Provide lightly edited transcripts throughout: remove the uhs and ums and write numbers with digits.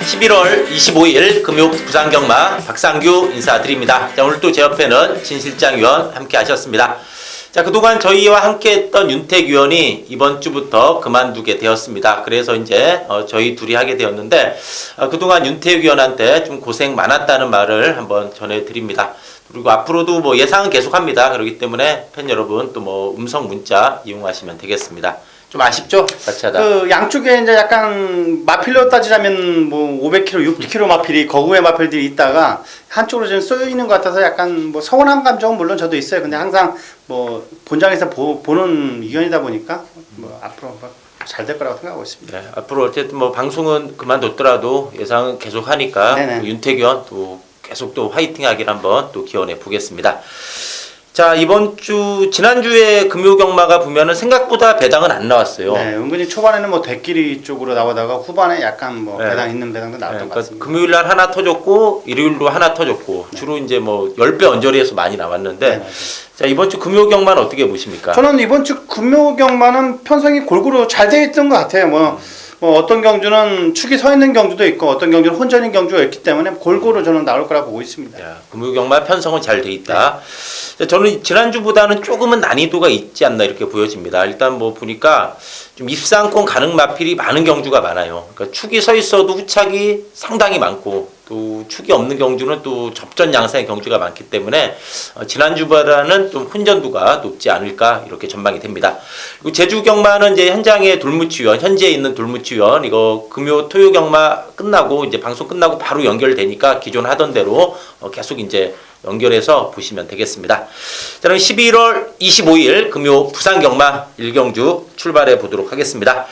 11월 25일 금요 부산경마 박상규 인사드립니다. 자, 오늘 또 제 옆에는 진 실장위원 함께 하셨습니다. 자, 그동안 저희와 함께 했던 윤택 위원이 이번 주부터 그만두게 되었습니다. 그래서 이제 저희 둘이 하게 되었는데 그동안 윤택 위원한테 좀 고생 많았다는 말을 한번 전해드립니다. 그리고 앞으로도 뭐 예상은 계속합니다. 그렇기 때문에 팬 여러분 또 뭐 음성 문자 이용하시면 되겠습니다. 좀 아쉽죠? 같이 하다. 그 양쪽에 이제 약간 마필로 따지자면 뭐 500kg, 600kg 마필이 거구의 마필들이 있다가 한쪽으로 좀 쏘여 있는 것 같아서 약간 뭐 서운한 감정은 물론 저도 있어요. 근데 항상 뭐 본장에서 보는 의견이다 보니까 뭐 앞으로 잘 될 거라고 생각하고 있습니다. 네, 앞으로 어쨌든 뭐 방송은 그만뒀더라도 예상은 계속 하니까 윤택 위원 또 계속 또 화이팅하길 한번 또 기원해 보겠습니다. 자, 이번 주 지난주에 금요경마가 보면은 생각보다 배당은 안 나왔어요. 네, 은근히 초반에는 뭐 대끼리 쪽으로 나오다가 후반에 약간 뭐 배당 있는 배당도 나왔던 것 같습니다. 금요일 날 하나 터졌고 일요일도 하나 터졌고 주로 이제 뭐 10배 언저리에서 많이 나왔는데 자, 이번 주 금요경마는 어떻게 보십니까? 저는 이번 주 금요경마는 편성이 골고루 잘 돼 있던 것 같아요. 뭐 어떤 경주는 축이 서 있는 경주도 있고 어떤 경주는 혼전인 경주가 있기 때문에 골고루 저는 나올 거라 보고 있습니다. 야, 금요경마 편성은 잘 돼 있다. 네. 저는 지난주보다는 조금은 난이도가 있지 않나 이렇게 보여집니다. 일단 뭐 보니까 좀 입상권 가능 마필이 많은 경주가 많아요. 그러니까 축이 서 있어도 후착이 상당히 많고 또 축이 없는 경주는 또 접전 양상의 경주가 많기 때문에 지난주보다는 좀 혼전도가 높지 않을까 이렇게 전망이 됩니다. 그리고 제주 경마는 이제 현장에 돌무치위원, 현재 있는 돌무치위원 이거 금요 토요 경마 끝나고 이제 방송 끝나고 바로 연결되니까 기존 하던 대로 계속 이제 연결해서 보시면 되겠습니다. 자, 그럼 11월 25일 금요 부산경마 1경주 출발해 보도록 하겠습니다.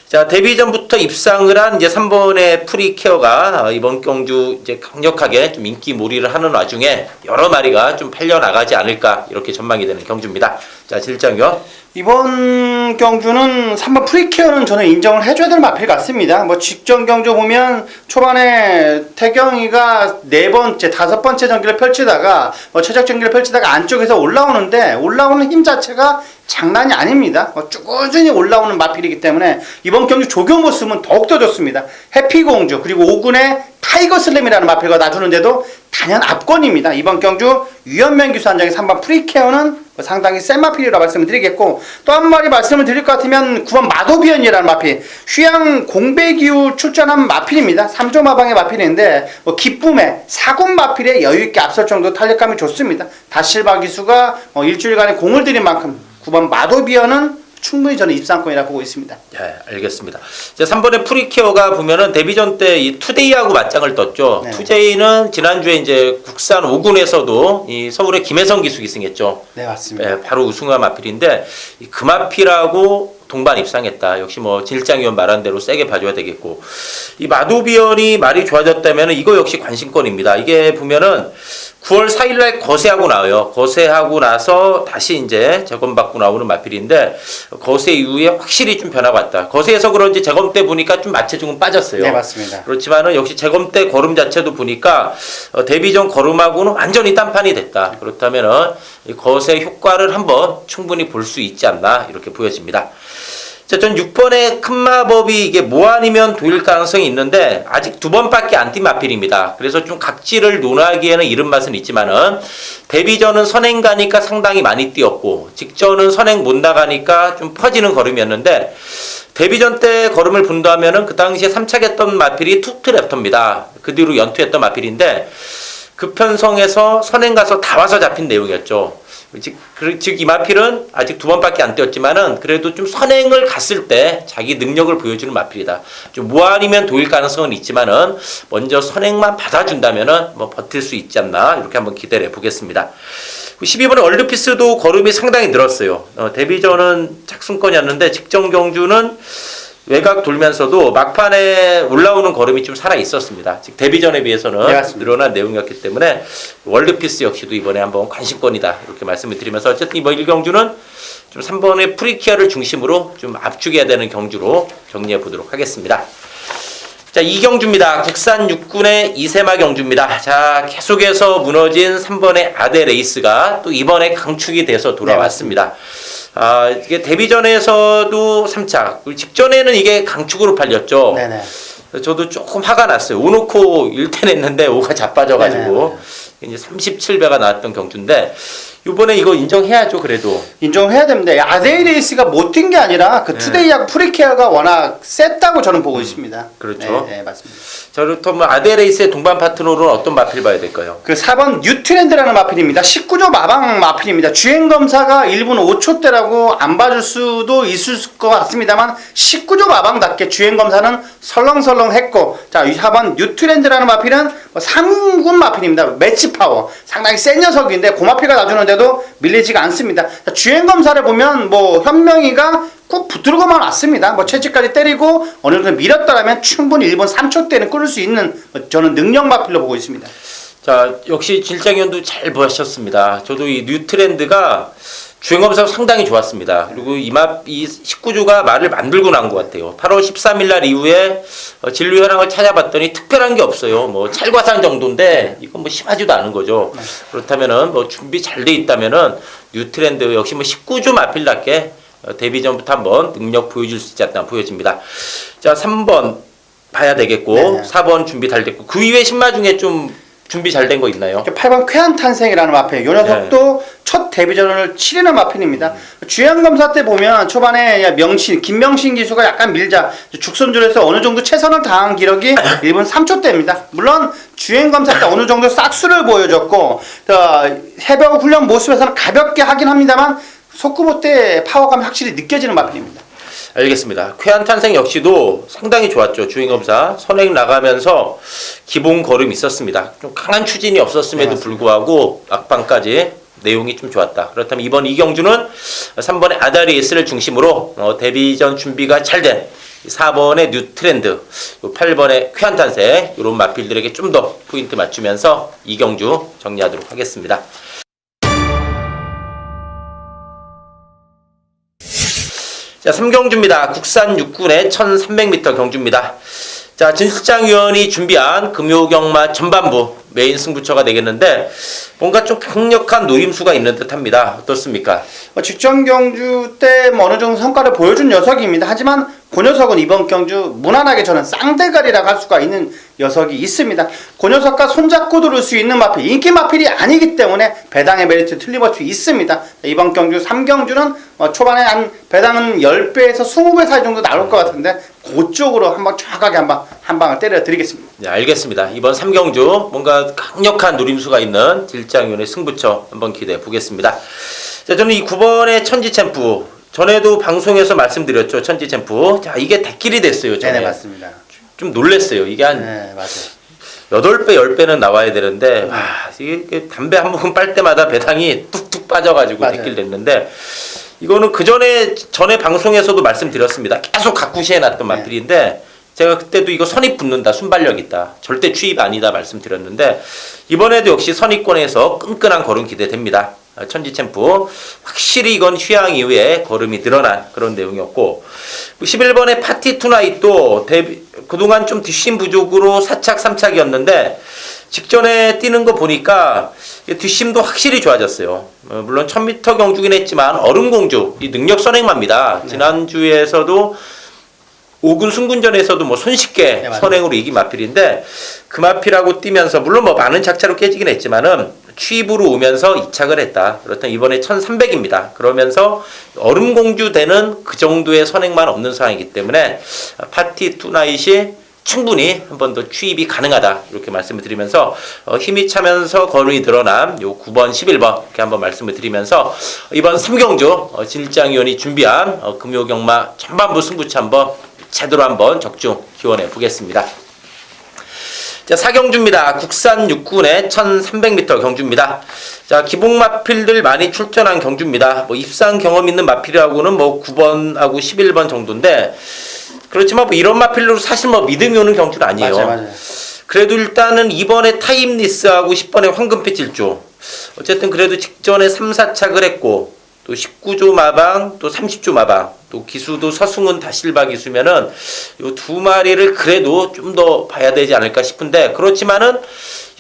자, 데뷔 전부터 입상을 한 이제 3번의 프리케어가 이번 경주 이제 강력하게 좀 인기몰이를 하는 와중에 여러 마리가 좀 팔려 나가지 않을까 이렇게 전망이 되는 경주입니다. 자, 실장위원. 이번 경주는 3번 프리케어는 저는 인정을 해줘야 될 마필 같습니다. 뭐 직전 경주 보면 초반에 태경이가 4번째, 5번째 전기를 펼치다가 최적 전기를 펼치다가 안쪽에서 올라오는데 올라오는 힘 자체가 장난이 아닙니다. 꾸준히 올라오는 마필이기 때문에 이번 경주 조교 모습은 더욱더 좋습니다. 해피공주 그리고 5군의 타이거슬램이라는 마필과 놔주는데도 단연 압권입니다. 이번 경주 유현명 기수 한장의 3번 프리케어는 상당히 센 마필이라고 말씀을 드리겠고 또 한 마리 말씀을 드릴 것 같으면 9번 마도비언이라는 마필 휴양 공백이후 출전한 마필입니다. 3조 마방의 마필인데 기쁨의 4군 마필에 여유있게 앞설 정도 탄력감이 좋습니다. 다실바 기수가 일주일간의 공을 들인 만큼 9번 마도비언은 충분히 저는 입상권이라고 보고 있습니다. 네, 알겠습니다. 자, 3번의 프리케어가 보면은 데뷔전 때 이 투데이하고 맞짱을 떴죠. 네. 투데이는 지난주에 이제 국산 5군에서도 이 서울의 김혜성 기수 기승했죠. 네, 맞습니다. 네, 바로 우승한 마필인데 이 금마필하고 동반 입상했다. 역시 뭐 진일장위원 말한 대로 세게 봐줘야 되겠고 이 마도비언이 말이 좋아졌다면 이거 역시 관심권입니다. 이게 보면은 9월 4일날 거세하고 나와요. 거세하고 나서 다시 이제 재검받고 나오는 마필인데 거세 이후에 확실히 좀 변화가 왔다. 거세에서 그런지 재검 때 보니까 좀 마체중은 빠졌어요. 네, 맞습니다. 그렇지만은 역시 재검 때 걸음 자체도 보니까 데뷔 전 걸음하고는 완전히 딴판이 됐다. 그렇다면은 이 거세 효과를 한번 충분히 볼 수 있지 않나 이렇게 보여집니다. 자, 전 6번의 큰마법이 이게 뭐 아니면 도일 가능성이 있는데 아직 2번밖에 안 뛴 마필입니다. 그래서 좀 각지를 논하기에는 이른 맛은 있지만은 데뷔전은 선행 가니까 상당히 많이 뛰었고 직전은 선행 못 나가니까 좀 퍼지는 걸음이었는데 데뷔전 때 걸음을 본다면은 그 당시에 3착했던 마필이 투트랩터입니다. 그 뒤로 연투했던 마필인데 그 편성에서 선행 가서 다 와서 잡힌 내용이었죠. 즉 이 마필은 아직 2번밖에 안 뛰었지만은 그래도 좀 선행을 갔을 때 자기 능력을 보여주는 마필이다. 좀 무한이면 도일 가능성은 있지만은 먼저 선행만 받아준다면은 뭐 버틸 수 있지 않나 이렇게 한번 기대를 해보겠습니다. 12번의 월드피스도 걸음이 상당히 늘었어요. 데뷔전은 착순권이었는데 직전 경주는 외곽 돌면서도 막판에 올라오는 걸음이 좀 살아 있었습니다. 즉 데뷔전에 비해서는 늘어난 내용이었기 때문에 월드피스 역시도 이번에 한번 관심권이다 이렇게 말씀을 드리면서 어쨌든 이번 1경주는 좀 3번의 프리키아를 중심으로 좀 압축해야 되는 경주로 정리해 보도록 하겠습니다. 자, 2경주입니다. 국산 6군의 이세마 경주입니다. 자, 계속해서 무너진 3번의 아데레이스가 또 이번에 강축이 돼서 돌아왔습니다. 이게 데뷔전에서도 3차, 직전에는 이게 강축으로 팔렸죠. 네네. 저도 조금 화가 났어요. 5놓고 1대 냈는데 5가 자빠져가지고 이제 37배가 나왔던 경주인데 이번에 이거 인정해야죠. 그래도 인정해야 됩니다. 아데이 레이스가 못 뛴 게 아니라 그 투데이하고 프리케어가 워낙 셌다고 저는 보고 있습니다. 그렇죠. 네, 맞습니다. 자, 그렇다면 아데레이스의 동반 파트너로는 어떤 마필 봐야 될까요? 그 4번 뉴트렌드라는 마필입니다. 19조 마방 마필입니다. 주행 검사가 1분 5초대라고 안 봐줄 수도 있을 것 같습니다만 19조 마방답게 주행 검사는 설렁설렁했고, 자, 4번 뉴트렌드라는 마필은 3군 마필입니다. 매치 파워 상당히 센 녀석인데 그 마필가 놔주는데도 밀리지가 않습니다. 자, 주행 검사를 보면 뭐 현명이가 꼭 붙들고만 왔습니다. 뭐 채찍까지 때리고 어느 정도 밀었더라면 충분히 1분 3초대는 끌을 수 있는 저는 능력 마필로 보고 있습니다. 자, 역시 질장위원도 잘 보셨습니다. 저도 이 뉴트렌드가 주행검사가 상당히 좋았습니다. 그리고 이 19주가 말을 만들고 난 것 같아요. 8월 13일 날 이후에 진료 현황을 찾아봤더니 특별한 게 없어요. 뭐 찰과상 정도인데 이건 뭐 심하지도 않은 거죠. 그렇다면은 뭐 준비 잘 돼 있다면은 뉴트렌드 역시 뭐 19주 마필답게 데뷔 전부터 한번 능력 보여줄 수 있지 않나 보여집니다. 자, 3번 봐야 되겠고, 네. 4번 준비 잘 됐고, 그 이외 신마 중에 좀 준비 잘 된 거 있나요? 8번 쾌한 탄생이라는 마필. 이 녀석도 첫 데뷔전을 치르는 마필입니다. 주행검사 때 보면 초반에 김명신 기수가 약간 밀자 죽선줄에서 어느 정도 최선을 다한 기록이 1분 3초대입니다. 물론 주행검사 때 어느 정도 싹수를 보여줬고, 해병 훈련 모습에서는 가볍게 하긴 합니다만 속구보 때 파워감이 확실히 느껴지는 마필입니다. 알겠습니다. 쾌한 탄생 역시도 상당히 좋았죠. 주행검사 선행 나가면서 기본 걸음이 있었습니다. 좀 강한 추진이 없었음에도 불구하고 막방까지 내용이 좀 좋았다. 그렇다면 이번 이경주는 3번의 아다리에스를 중심으로 데뷔전 준비가 잘 된 4번의 뉴트렌드, 8번의 쾌한 탄생 이런 마필들에게 좀 더 포인트 맞추면서 이경주 정리하도록 하겠습니다. 자, 3경주입니다. 국산 육군의 1300m 경주입니다. 자, 진실장위원이 준비한 금요경마 전반부 메인 승부처가 되겠는데 뭔가 좀 강력한 노림수가 있는 듯합니다. 어떻습니까? 직전 경주 때 어느 정도 성과를 보여준 녀석입니다. 하지만 그 녀석은 이번 경주 무난하게 저는 쌍대가리라고 할 수가 있는 녀석이 있습니다. 그 녀석과 손잡고 들을 수 있는 마필, 인기 마필이 아니기 때문에 배당의 메리트 틀림없이 있습니다. 이번 경주 3경주는 초반에 한 배당은 10배에서 20배 사이 정도 나올 것 같은데 그쪽으로 한번 정확하게 한 방을 때려 드리겠습니다. 네, 알겠습니다. 이번 3경주 뭔가 강력한 노림수가 있는 딜장위원의 승부처 한번 기대해 보겠습니다. 자, 저는 이 9번의 천지챔프 전에도 방송에서 말씀드렸죠. 천지챔프. 자, 이게 대길이 됐어요. 전에. 네네, 맞습니다. 좀 놀랬어요. 이게 한 네, 맞아요. 8배, 10배는 나와야 되는데 와, 이게 담배 한 모금 빨 때마다 배당이 뚝뚝 빠져가지고 대길 됐는데 이거는 전에 방송에서도 말씀드렸습니다. 계속 각구시해 놨던 마필인데 제가 그때도 이거 선입 붙는다, 순발력 있다, 절대 추입 아니다 말씀드렸는데 이번에도 역시 선입권에서 끈끈한 걸음 기대됩니다. 천지챔프 확실히 이건 휴양 이후에 걸음이 늘어난 그런 내용이었고 11번의 파티 투나잇도 그동안 좀 뒷심 부족으로 4착 3착이었는데 직전에 뛰는 거 보니까 뒷심도 확실히 좋아졌어요. 물론 1000m 경주긴 했지만 얼음공주 이 능력 선행마입니다. 지난주에서도 5군 승군전에서도 뭐 손쉽게 선행으로 이긴 마필인데 그 마필하고 뛰면서 물론 뭐 많은 착차로 깨지긴 했지만은 취입으로 오면서 2착을 했다. 그렇다면 이번에 1300입니다. 그러면서 얼음공주 되는 그 정도의 선행만 없는 상황이기 때문에 파티 투나잇이 충분히 한 번 더 취입이 가능하다. 이렇게 말씀을 드리면서 힘이 차면서 걸음이 늘어난 요 9번, 11번 이렇게 한번 말씀을 드리면서 이번 3경주 진일장위원이 준비한 금요경마 전반부 승부처 한번 제대로 한번 적중 기원해 보겠습니다. 자, 4경주입니다. 국산 육군의 1300m 경주입니다. 자, 기복 마필들 많이 출전한 경주입니다. 뭐 입상 경험 있는 마필하고는 뭐 9번하고 11번 정도인데 그렇지만 뭐 이런 마필로 사실 뭐 믿음이 오는 경주는 아니에요. 맞아요. 그래도 일단은 2번에 타임리스하고 10번에 황금패질조 어쨌든 그래도 직전에 3, 4착을 했고 또 19조 마방 또 30조 마방 또 기수도 서승훈 다실바 기수면은 요 두 마리를 그래도 좀 더 봐야 되지 않을까 싶은데 그렇지만은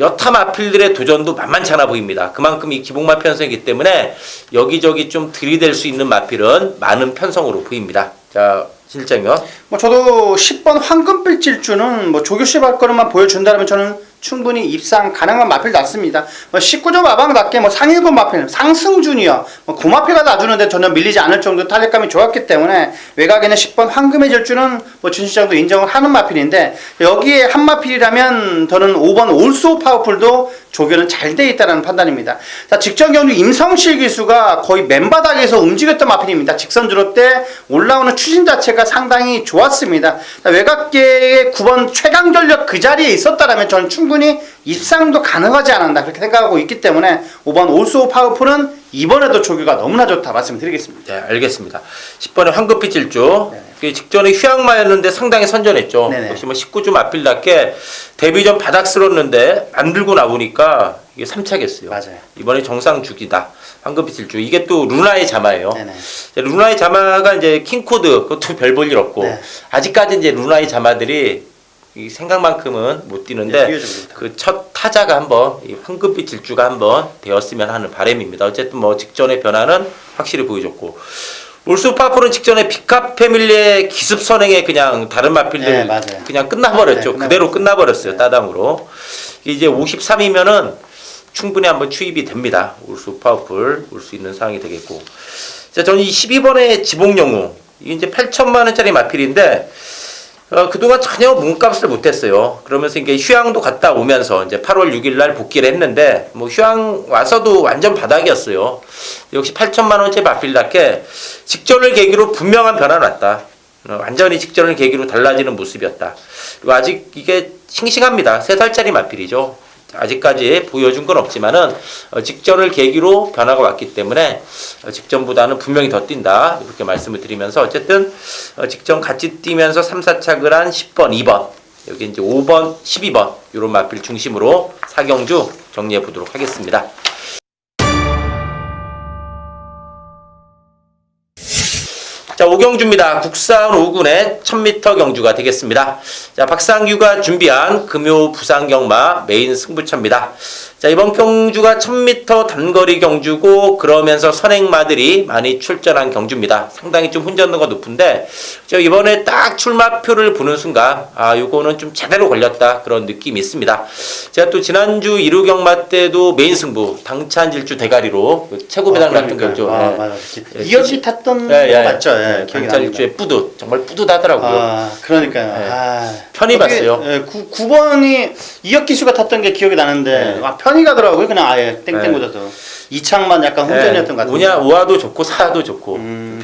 여타 마필들의 도전도 만만치 않아 보입니다. 그만큼 이 기복마 편성이기 때문에 여기저기 좀 들이댈 수 있는 마필은 많은 편성으로 보입니다. 자, 실장요. 뭐 저도 10번 황금빛 질주는 뭐 조교시 발걸음만 보여준다면 저는 충분히 입상 가능한 마필 났습니다. 뭐 19점 마방답게 뭐 상위권 마필, 상승 주니어, 뭐 고마필가 놔주는데 전혀 밀리지 않을 정도 탄력감이 좋았기 때문에 외곽에는 10번 황금의 질주는 뭐 준시장도 인정을 하는 마필인데 여기에 한 마필이라면 저는 5번 올소 파워풀도 조교는 잘 돼 있다는 판단입니다. 자, 직전 경주 임성실 기수가 거의 맨바닥에서 움직였던 마필입니다. 직선 주로 때 올라오는 추진 자체가 상당히 좋았습니다. 자, 외곽계의 9번 최강 전력 그 자리에 있었다라면 저는 충분히 입상도 가능하지 않았나 그렇게 생각하고 있기 때문에 5번 올소 파워풀은 이번에도 조교가 너무나 좋다 말씀드리겠습니다. 네, 알겠습니다. 10번에 황급빛 질주. 그 직전에 휴양마였는데 상당히 선전했죠. 네네. 역시 뭐 19주 마필답게 데뷔 전 바닥 쓸었는데 안 들고 나오니까 이게 3차겠어요. 맞아요. 이번에 정상 주기다. 황급빛 질주. 이게 또 루나의 자마예요. 네네. 루나의 자마가 이제 킹코드 그것도 별 볼 일 없고 네. 아직까지 이제 루나의 자마들이 이 생각만큼은 못 뛰는데 네, 그 첫 타자가 한번 이 황급빛 질주가 한번 되었으면 하는 바람입니다. 어쨌든 뭐 직전의 변화는 확실히 보여줬고 올수파풀은 직전에 비캅 패밀리의 기습 선행에 그냥 다른 마필들 네, 맞아요. 그냥 끝나버렸죠. 네, 그대로 끝나버렸어요. 따당으로. 이제 53이면은 충분히 한번 추입이 됩니다. 올수 파워풀 올 수 있는 상황이 되겠고. 자, 저는 이 12번의 지봉영웅 이게 이제 8천만 원짜리 마필인데 그동안 전혀 몸값을 못했어요. 그러면서 이게 휴양도 갔다 오면서 이제 8월 6일 날 복귀를 했는데 뭐 휴양 와서도 완전 바닥이었어요. 역시 8천만 원짜리 마필답게 직전을 계기로 분명한 변화가 났다. 완전히 직전을 계기로 달라지는 모습이었다. 그리고 아직 이게 싱싱합니다. 3살짜리 마필이죠. 아직까지 보여준 건 없지만은 직전을 계기로 변화가 왔기 때문에 직전보다는 분명히 더 뛴다 이렇게 말씀을 드리면서 어쨌든 직전 같이 뛰면서 3, 4착을 한 10번, 2번 여기 이제 5번, 12번 이런 마필 중심으로 4경주 정리해 보도록 하겠습니다. 자, 5경주입니다. 국산 5군의 1000m 경주가 되겠습니다. 자, 박상규가 준비한 금요 부산 경마 메인 승부처입니다. 자, 이번 경주가 1000m 단거리 경주고 그러면서 선행마들이 많이 출전한 경주입니다. 상당히 좀 혼전도가 높은데 저 이번에 딱 출마표를 보는 순간 요거는 좀 제대로 걸렸다 그런 느낌이 있습니다. 제가 또 지난주 1호 경마 때도 메인 승부 당찬 질주 대가리로 최고 배당 났던 경주. 맞아. 이어지 탔던 거 맞죠? 예, 기억이 당찬 납니다. 질주의 뿌듯 정말 뿌듯하더라고요. 그러니까요. 편히 봤어요. 9번이 이혁 기수가 탔던 게 기억이 나는데 편히 가더라고요. 그냥 아예 땡땡 묻어서 이창만 약간 혼전이었던 것 같은데. 5화도 좋고 4화도 좋고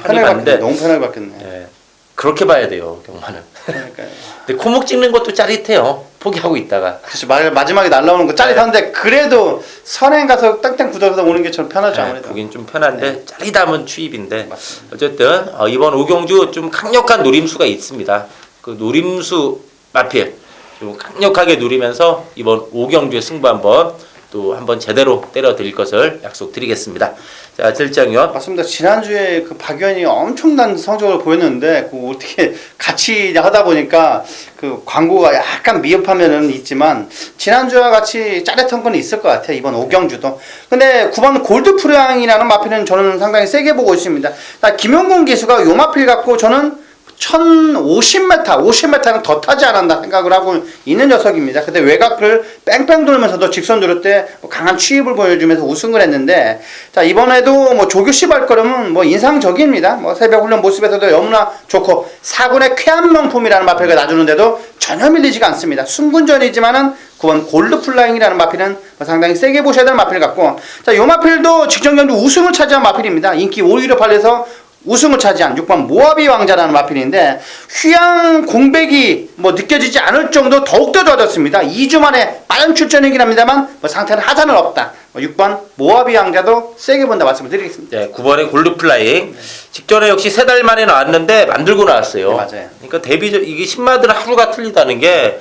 편히 봤는데 너무 편하게 봤겠네. 그렇게 봐야 돼요 경마는. 그러니까요. 근데 코목 찍는 것도 짜릿해요. 포기하고 있다가. 그렇지. 마지막에 날라오는 거 짜릿한데 그래도 선행 가서 땅땅 굳어서 오는 게 좀 편하죠. 아무래도. 보긴 좀 편한데 짜릿하면 추입인데 맞습니다. 어쨌든 이번 5경주 좀 강력한 노림수가 있습니다. 그 노림수 마필 좀 강력하게 누리면서 이번 5경주의 승부 한번 제대로 때려 드릴 것을 약속드리겠습니다. 자, 실장요. 맞습니다. 지난주에 그 박연이 엄청난 성적을 보였는데 그 어떻게 같이 하다 보니까 그 광고가 약간 미흡하면은 있지만 지난주와 같이 짜릿한 건 있을 것 같아요. 이번 5경주도. 근데 9번 골드프랑이라는 마필은 저는 상당히 세게 보고 있습니다. 김용곤 기수가 요 마필 갖고 저는 50m는 더 타지 않았나 생각을 하고 있는 녀석입니다. 근데 외곽을 뺑뺑 돌면서도 직선 누를 때 강한 추입을 보여주면서 우승을 했는데, 자, 이번에도 뭐 조교시 발걸음은 뭐 인상적입니다. 뭐 새벽 훈련 모습에서도 너무나 좋고, 4군의 쾌한 명품이라는 마필가 놔주는데도 전혀 밀리지가 않습니다. 순군전이지만은 9번 골드플라잉이라는 마필은 상당히 세게 보셔야 될 마필 같고, 자, 요 마필도 직전 경주 우승을 차지한 마필입니다. 인기 5위로 팔려서 우승을 차지한 6번 모하비 왕자라는 마필인데 휴양 공백이 뭐 느껴지지 않을 정도 더욱더 좋아졌습니다. 2주 만에 빠른 출전이긴 합니다만 상태는 하자는 없다. 6번 모하비 왕자도 세게 본다 말씀을 드리겠습니다. 네, 9번의 골드플라잉. 직전에 역시 3달 만에 나왔는데 만들고 나왔어요. 네, 맞아요. 그러니까 데뷔전 이게 신마들 하루가 틀리다는 게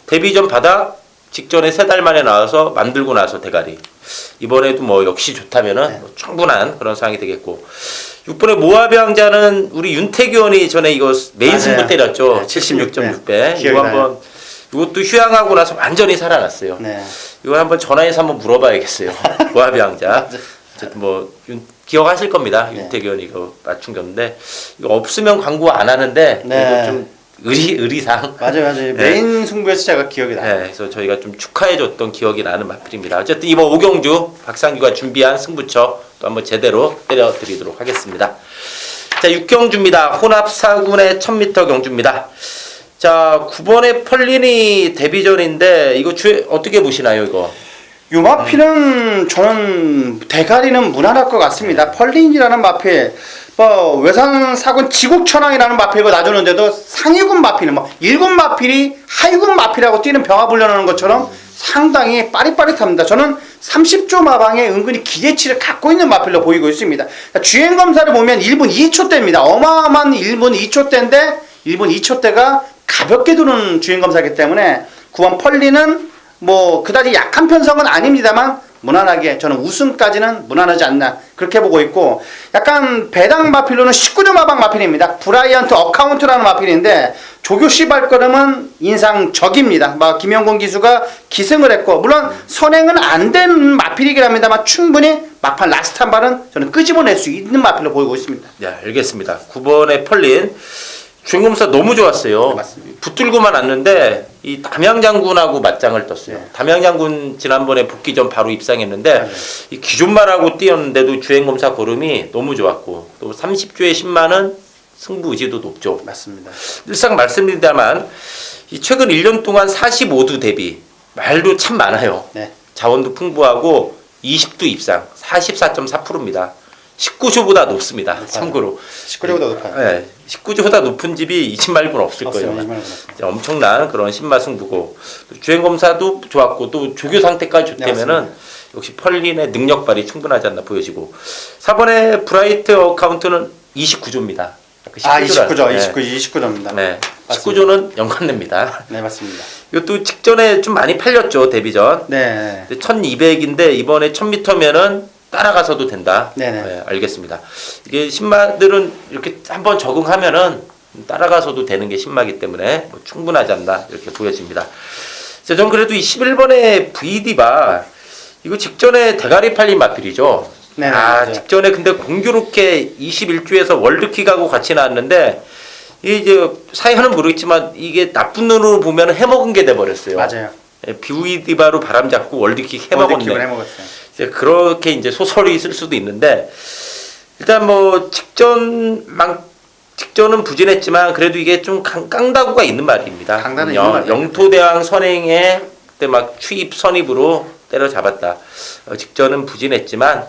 데뷔전 바닥 직전에 3달 만에 나와서 만들고 나서 대가리. 이번에도 뭐 역시 좋다면은 뭐 충분한 그런 상황이 되겠고. 6번의 모하비 왕자는 우리 윤태규 의원이 전에 이거 메인 승부 때렸죠. 76.6배. 이것도 휴양하고 나서 완전히 살아났어요. 네. 이거 한번 전화해서 한번 물어봐야겠어요. 모하비 왕자. 어쨌든 뭐 기억하실 겁니다. 네. 윤태견 이거 맞춘 건데 이거 없으면 광고 안 하는데 네. 이거 좀 의리상 맞아요. 네. 메인 승부에서 제가 기억이 나요. 네, 그래서 저희가 좀 축하해줬던 기억이 나는 마필입니다. 어쨌든 이번 오경주 박상규가 준비한 승부처 또 한번 제대로 때려드리도록 하겠습니다. 자, 6경주입니다. 혼합 4군의 1000m 경주입니다. 자, 9번에 펄리니 데뷔전인데 이거 주에 어떻게 보시나요, 이거? 요 마필은 저는 대가리는 무난할 것 같습니다. 펄린이라는 마필, 뭐 외산 사군 지국천왕이라는 마필고 놔주는데도 상위군 마필, 뭐 1군 마필이 하위군 마필하고 뛰는 병합훈련하는 것처럼 상당히 빠릿빠릿합니다. 저는 30조 마방에 은근히 기대치를 갖고 있는 마필로 보이고 있습니다. 주행 검사를 보면 1분 2초 대입니다. 어마어마한 1분 2초 대인데 1분 2초 대가 가볍게 도는 주행 검사이기 때문에 9번 펄리는 뭐 그다지 약한 편성은 아닙니다만 무난하게 저는 우승까지는 무난하지 않나 그렇게 보고 있고, 약간 배당 마필로는 19조 마방 마필입니다. 브라이언트 어카운트라는 마필인데 조교시 발걸음은 인상적입니다. 막 김영곤 기수가 기승을 했고, 물론 선행은 안 된 마필이긴 합니다만 충분히 막판 라스트 한 발은 저는 끄집어낼 수 있는 마필로 보이고 있습니다. 네, 알겠습니다. 9번에 펄린 주행검사 너무 좋았어요. 네, 맞습니다. 붙들고만 왔는데 이 담양장군하고 맞짱을 떴어요. 네. 담양장군 지난번에 붙기 전 바로 입상했는데 네. 이 기존말하고 뛰었는데도 주행검사 걸음이 너무 좋았고, 또 30조의 10만은 승부 의지도 높죠. 맞습니다. 늘상 말씀드리다만 이 최근 1년 동안 45두 대비 말도 참 많아요. 네. 자원도 풍부하고 20두 입상 44.4%입니다. 19조보다 높습니다. 높아요. 참고로 19조보다 높아요. 네, 19조보다 높은 집이 20말군 없을 거예요. 진짜 엄청난 그런 신마승부고, 주행검사도 좋았고 또 조교 상태까지 좋다면은 역시 펄린의 능력 발휘 충분하지 않나 보여지고, 4번의 브라이트 어카운트는 29조입니다. 29조, 29조입니다. 네, 19조는 연관됩니다. 네, 맞습니다. 이것도 직전에 좀 많이 팔렸죠, 데뷔전. 네. 1200인데 이번에 1000m면은 따라가서도 된다. 네네. 네, 알겠습니다. 이게 신마들은 이렇게 한번 적응하면은 따라가서도 되는 게 신마기 때문에 뭐 충분하지 않나 이렇게 보여집니다. 자, 전 그래도 이 11번의 VD바 이거 직전에 대가리 팔린 마필이죠. 네, 아, 맞아요. 직전에 근데 공교롭게 21주에서 월드킥하고 같이 나왔는데 이제 사연은 모르겠지만 이게 나쁜 눈으로 보면 해먹은 게 돼버렸어요. 맞아요. VD바로 바람 잡고 월드킥 월드킥을 해먹었네. 해먹었어요. 이제 그렇게 이제 소설이 있을 수도 있는데, 일단 뭐 직전은 부진했지만 그래도 이게 좀 깡다구가 있는 말입니다. 강단은 있는 말이에요. 영토대왕 선행에 그때 막 추입 선입으로 때려잡았다. 직전은 부진했지만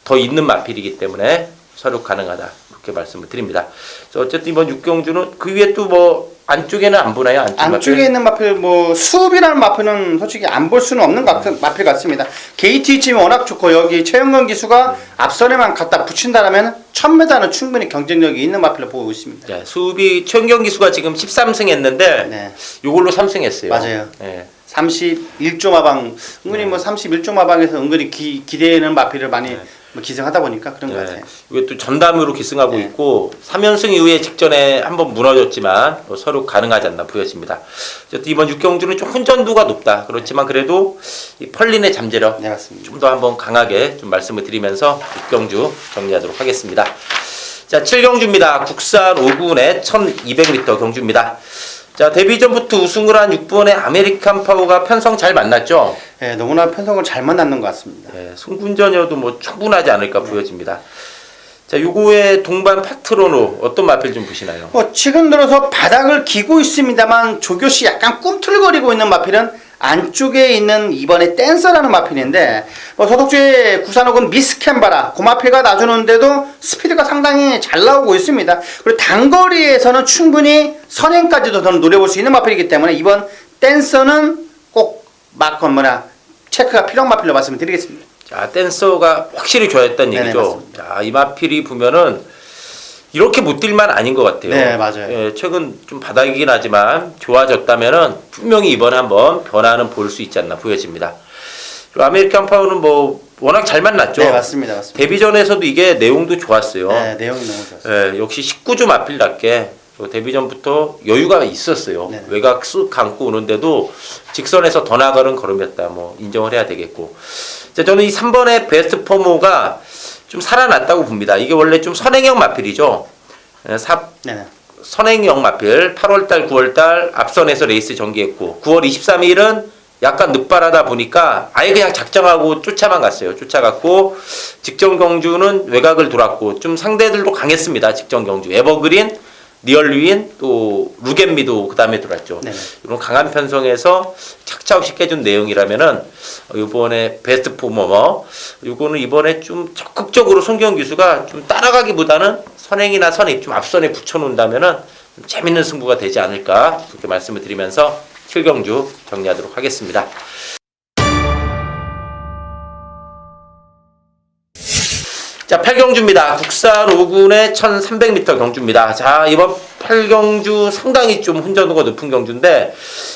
더 있는 마필이기 때문에 서력 가능하다. 이렇게 말씀을 드립니다. 그래서 어쨌든 이번 육경주는 그 위에 또 뭐 안쪽에는 안 보나요? 안쪽에 마필? 있는 마필, 뭐 수업이라는 마필은 솔직히 안 볼 수는 없는 마필 같습니다. 게이트 위치이 워낙 좋고 여기 최영건 기수가 앞선에만 갖다 붙인다라면 1000m는 충분히 경쟁력이 있는 마필로 보고 있습니다. 네, 수비 최은경 기수가 지금 13승 했는데 네. 요걸로 3승 했어요. 맞아요. 네. 31조 마방, 은근히 뭐 31조 마방에서 은근히 기대는 마필을 많이 뭐 기승하다 보니까 그런 것 네. 같아요. 이게 또 전담으로 기승하고 네. 있고 3연승 이후에 직전에 한번 무너졌지만 서로 가능하지 않나 보여집니다. 어쨌든 이번 6경주는 좀 혼전도가 높다. 그렇지만 그래도 이 펄린의 잠재력 네, 맞습니다. 좀 더 한번 강하게 좀 말씀을 드리면서 6경주 정리하도록 하겠습니다. 자, 7경주입니다. 국산 5군의 1200m 경주입니다. 자, 데뷔전부터 우승을 한 6번의 아메리칸 파워가 편성 잘 만났죠? 네, 너무나 편성을 잘 만났는 것 같습니다. 네, 승군전이어도 뭐 충분하지 않을까 보여집니다. 자, 요거의 동반 파트로노 어떤 마필 좀 보시나요? 최근 들어서 바닥을 기고 있습니다만 조교시 약간 꿈틀거리고 있는 마필은 안쪽에 있는 이번에 댄서라는 마필인데, 서독주의 구산옥은 미스 캔바라 그 마필가 놔주는데도 스피드가 상당히 잘 나오고 있습니다. 그리고 단거리에서는 충분히 선행까지도 저는 노려볼 수 있는 마필이기 때문에 이번 댄서는 꼭 체크가 필요한 마필로 말씀을 드리겠습니다. 자, 댄서가 확실히 좋아했다는 네네, 얘기죠. 맞습니다. 자, 이 마필이 보면은 이렇게 못 뛸만 아닌 것 같아요. 네, 맞아요. 예, 최근 좀 바닥이긴 하지만 좋아졌다면은 분명히 이번에 한번 변화는 볼 수 있지 않나 보여집니다. 그리고 아메리칸 파워는 뭐 워낙 잘 만났죠. 네, 맞습니다. 데뷔전에서도 이게 내용도 좋았어요. 네, 내용이 너무 좋았어요. 예, 역시 19주 마필답게 데뷔전부터 여유가 있었어요. 네네. 외곽 쑥 감고 오는데도 직선에서 더 나가는 걸음이었다. 뭐 인정을 해야 되겠고. 자, 저는 이 3번의 베스트 포모가 좀 살아났다고 봅니다. 이게 원래 좀 선행형 마필이죠. 네네. 선행형 마필 8월달, 9월달 앞선에서 레이스 전개했고 9월 23일은 약간 늑발하다 보니까 아예 그냥 작정하고 쫓아만 갔어요. 쫓아갔고 직전 경주는 외곽을 돌았고 좀 상대들도 강했습니다. 직전 경주 에버그린, 리얼윈 또 루겐미도 그 다음에 들어왔죠. 네네. 이런 강한 편성에서 착차 없이 깨준 내용이라면은 이번에 베스트 포머머 이거는 이번에 좀 적극적으로 손기현 기수가 좀 따라가기보다는 선행이나 선입 좀 앞선에 붙여놓는다면은 좀 재밌는 승부가 되지 않을까 그렇게 말씀을 드리면서 7경주 정리하도록 하겠습니다. 자, 8경주입니다. 국산 5군의 1300m 경주입니다. 자, 이번 8경주 상당히 좀 혼전도가 높은 경주인데,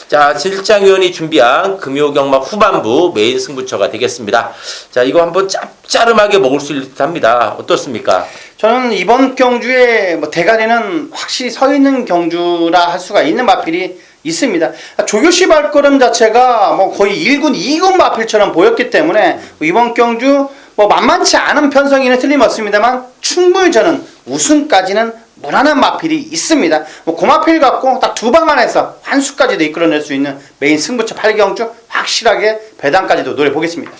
자, 질장위원이 준비한 금요경마 후반부 메인 승부처가 되겠습니다. 자, 이거 한번 짭짤하게 먹을 수 있을 듯 합니다. 어떻습니까? 저는 이번 경주에 뭐 대가리는 확실히 서 있는 경주라 할 수가 있는 마필이 있습니다. 조교시 발걸음 자체가 뭐 거의 1군, 2군 마필처럼 보였기 때문에 이번 경주 뭐 만만치 않은 편성이는 틀림없습니다만 충분히 저는 우승까지는 무난한 마필이 있습니다. 뭐 고마필 갖고 딱 두 방 안에서 환수까지도 이끌어낼 수 있는 메인 승부처 8경주 확실하게 배당까지도 노려보겠습니다.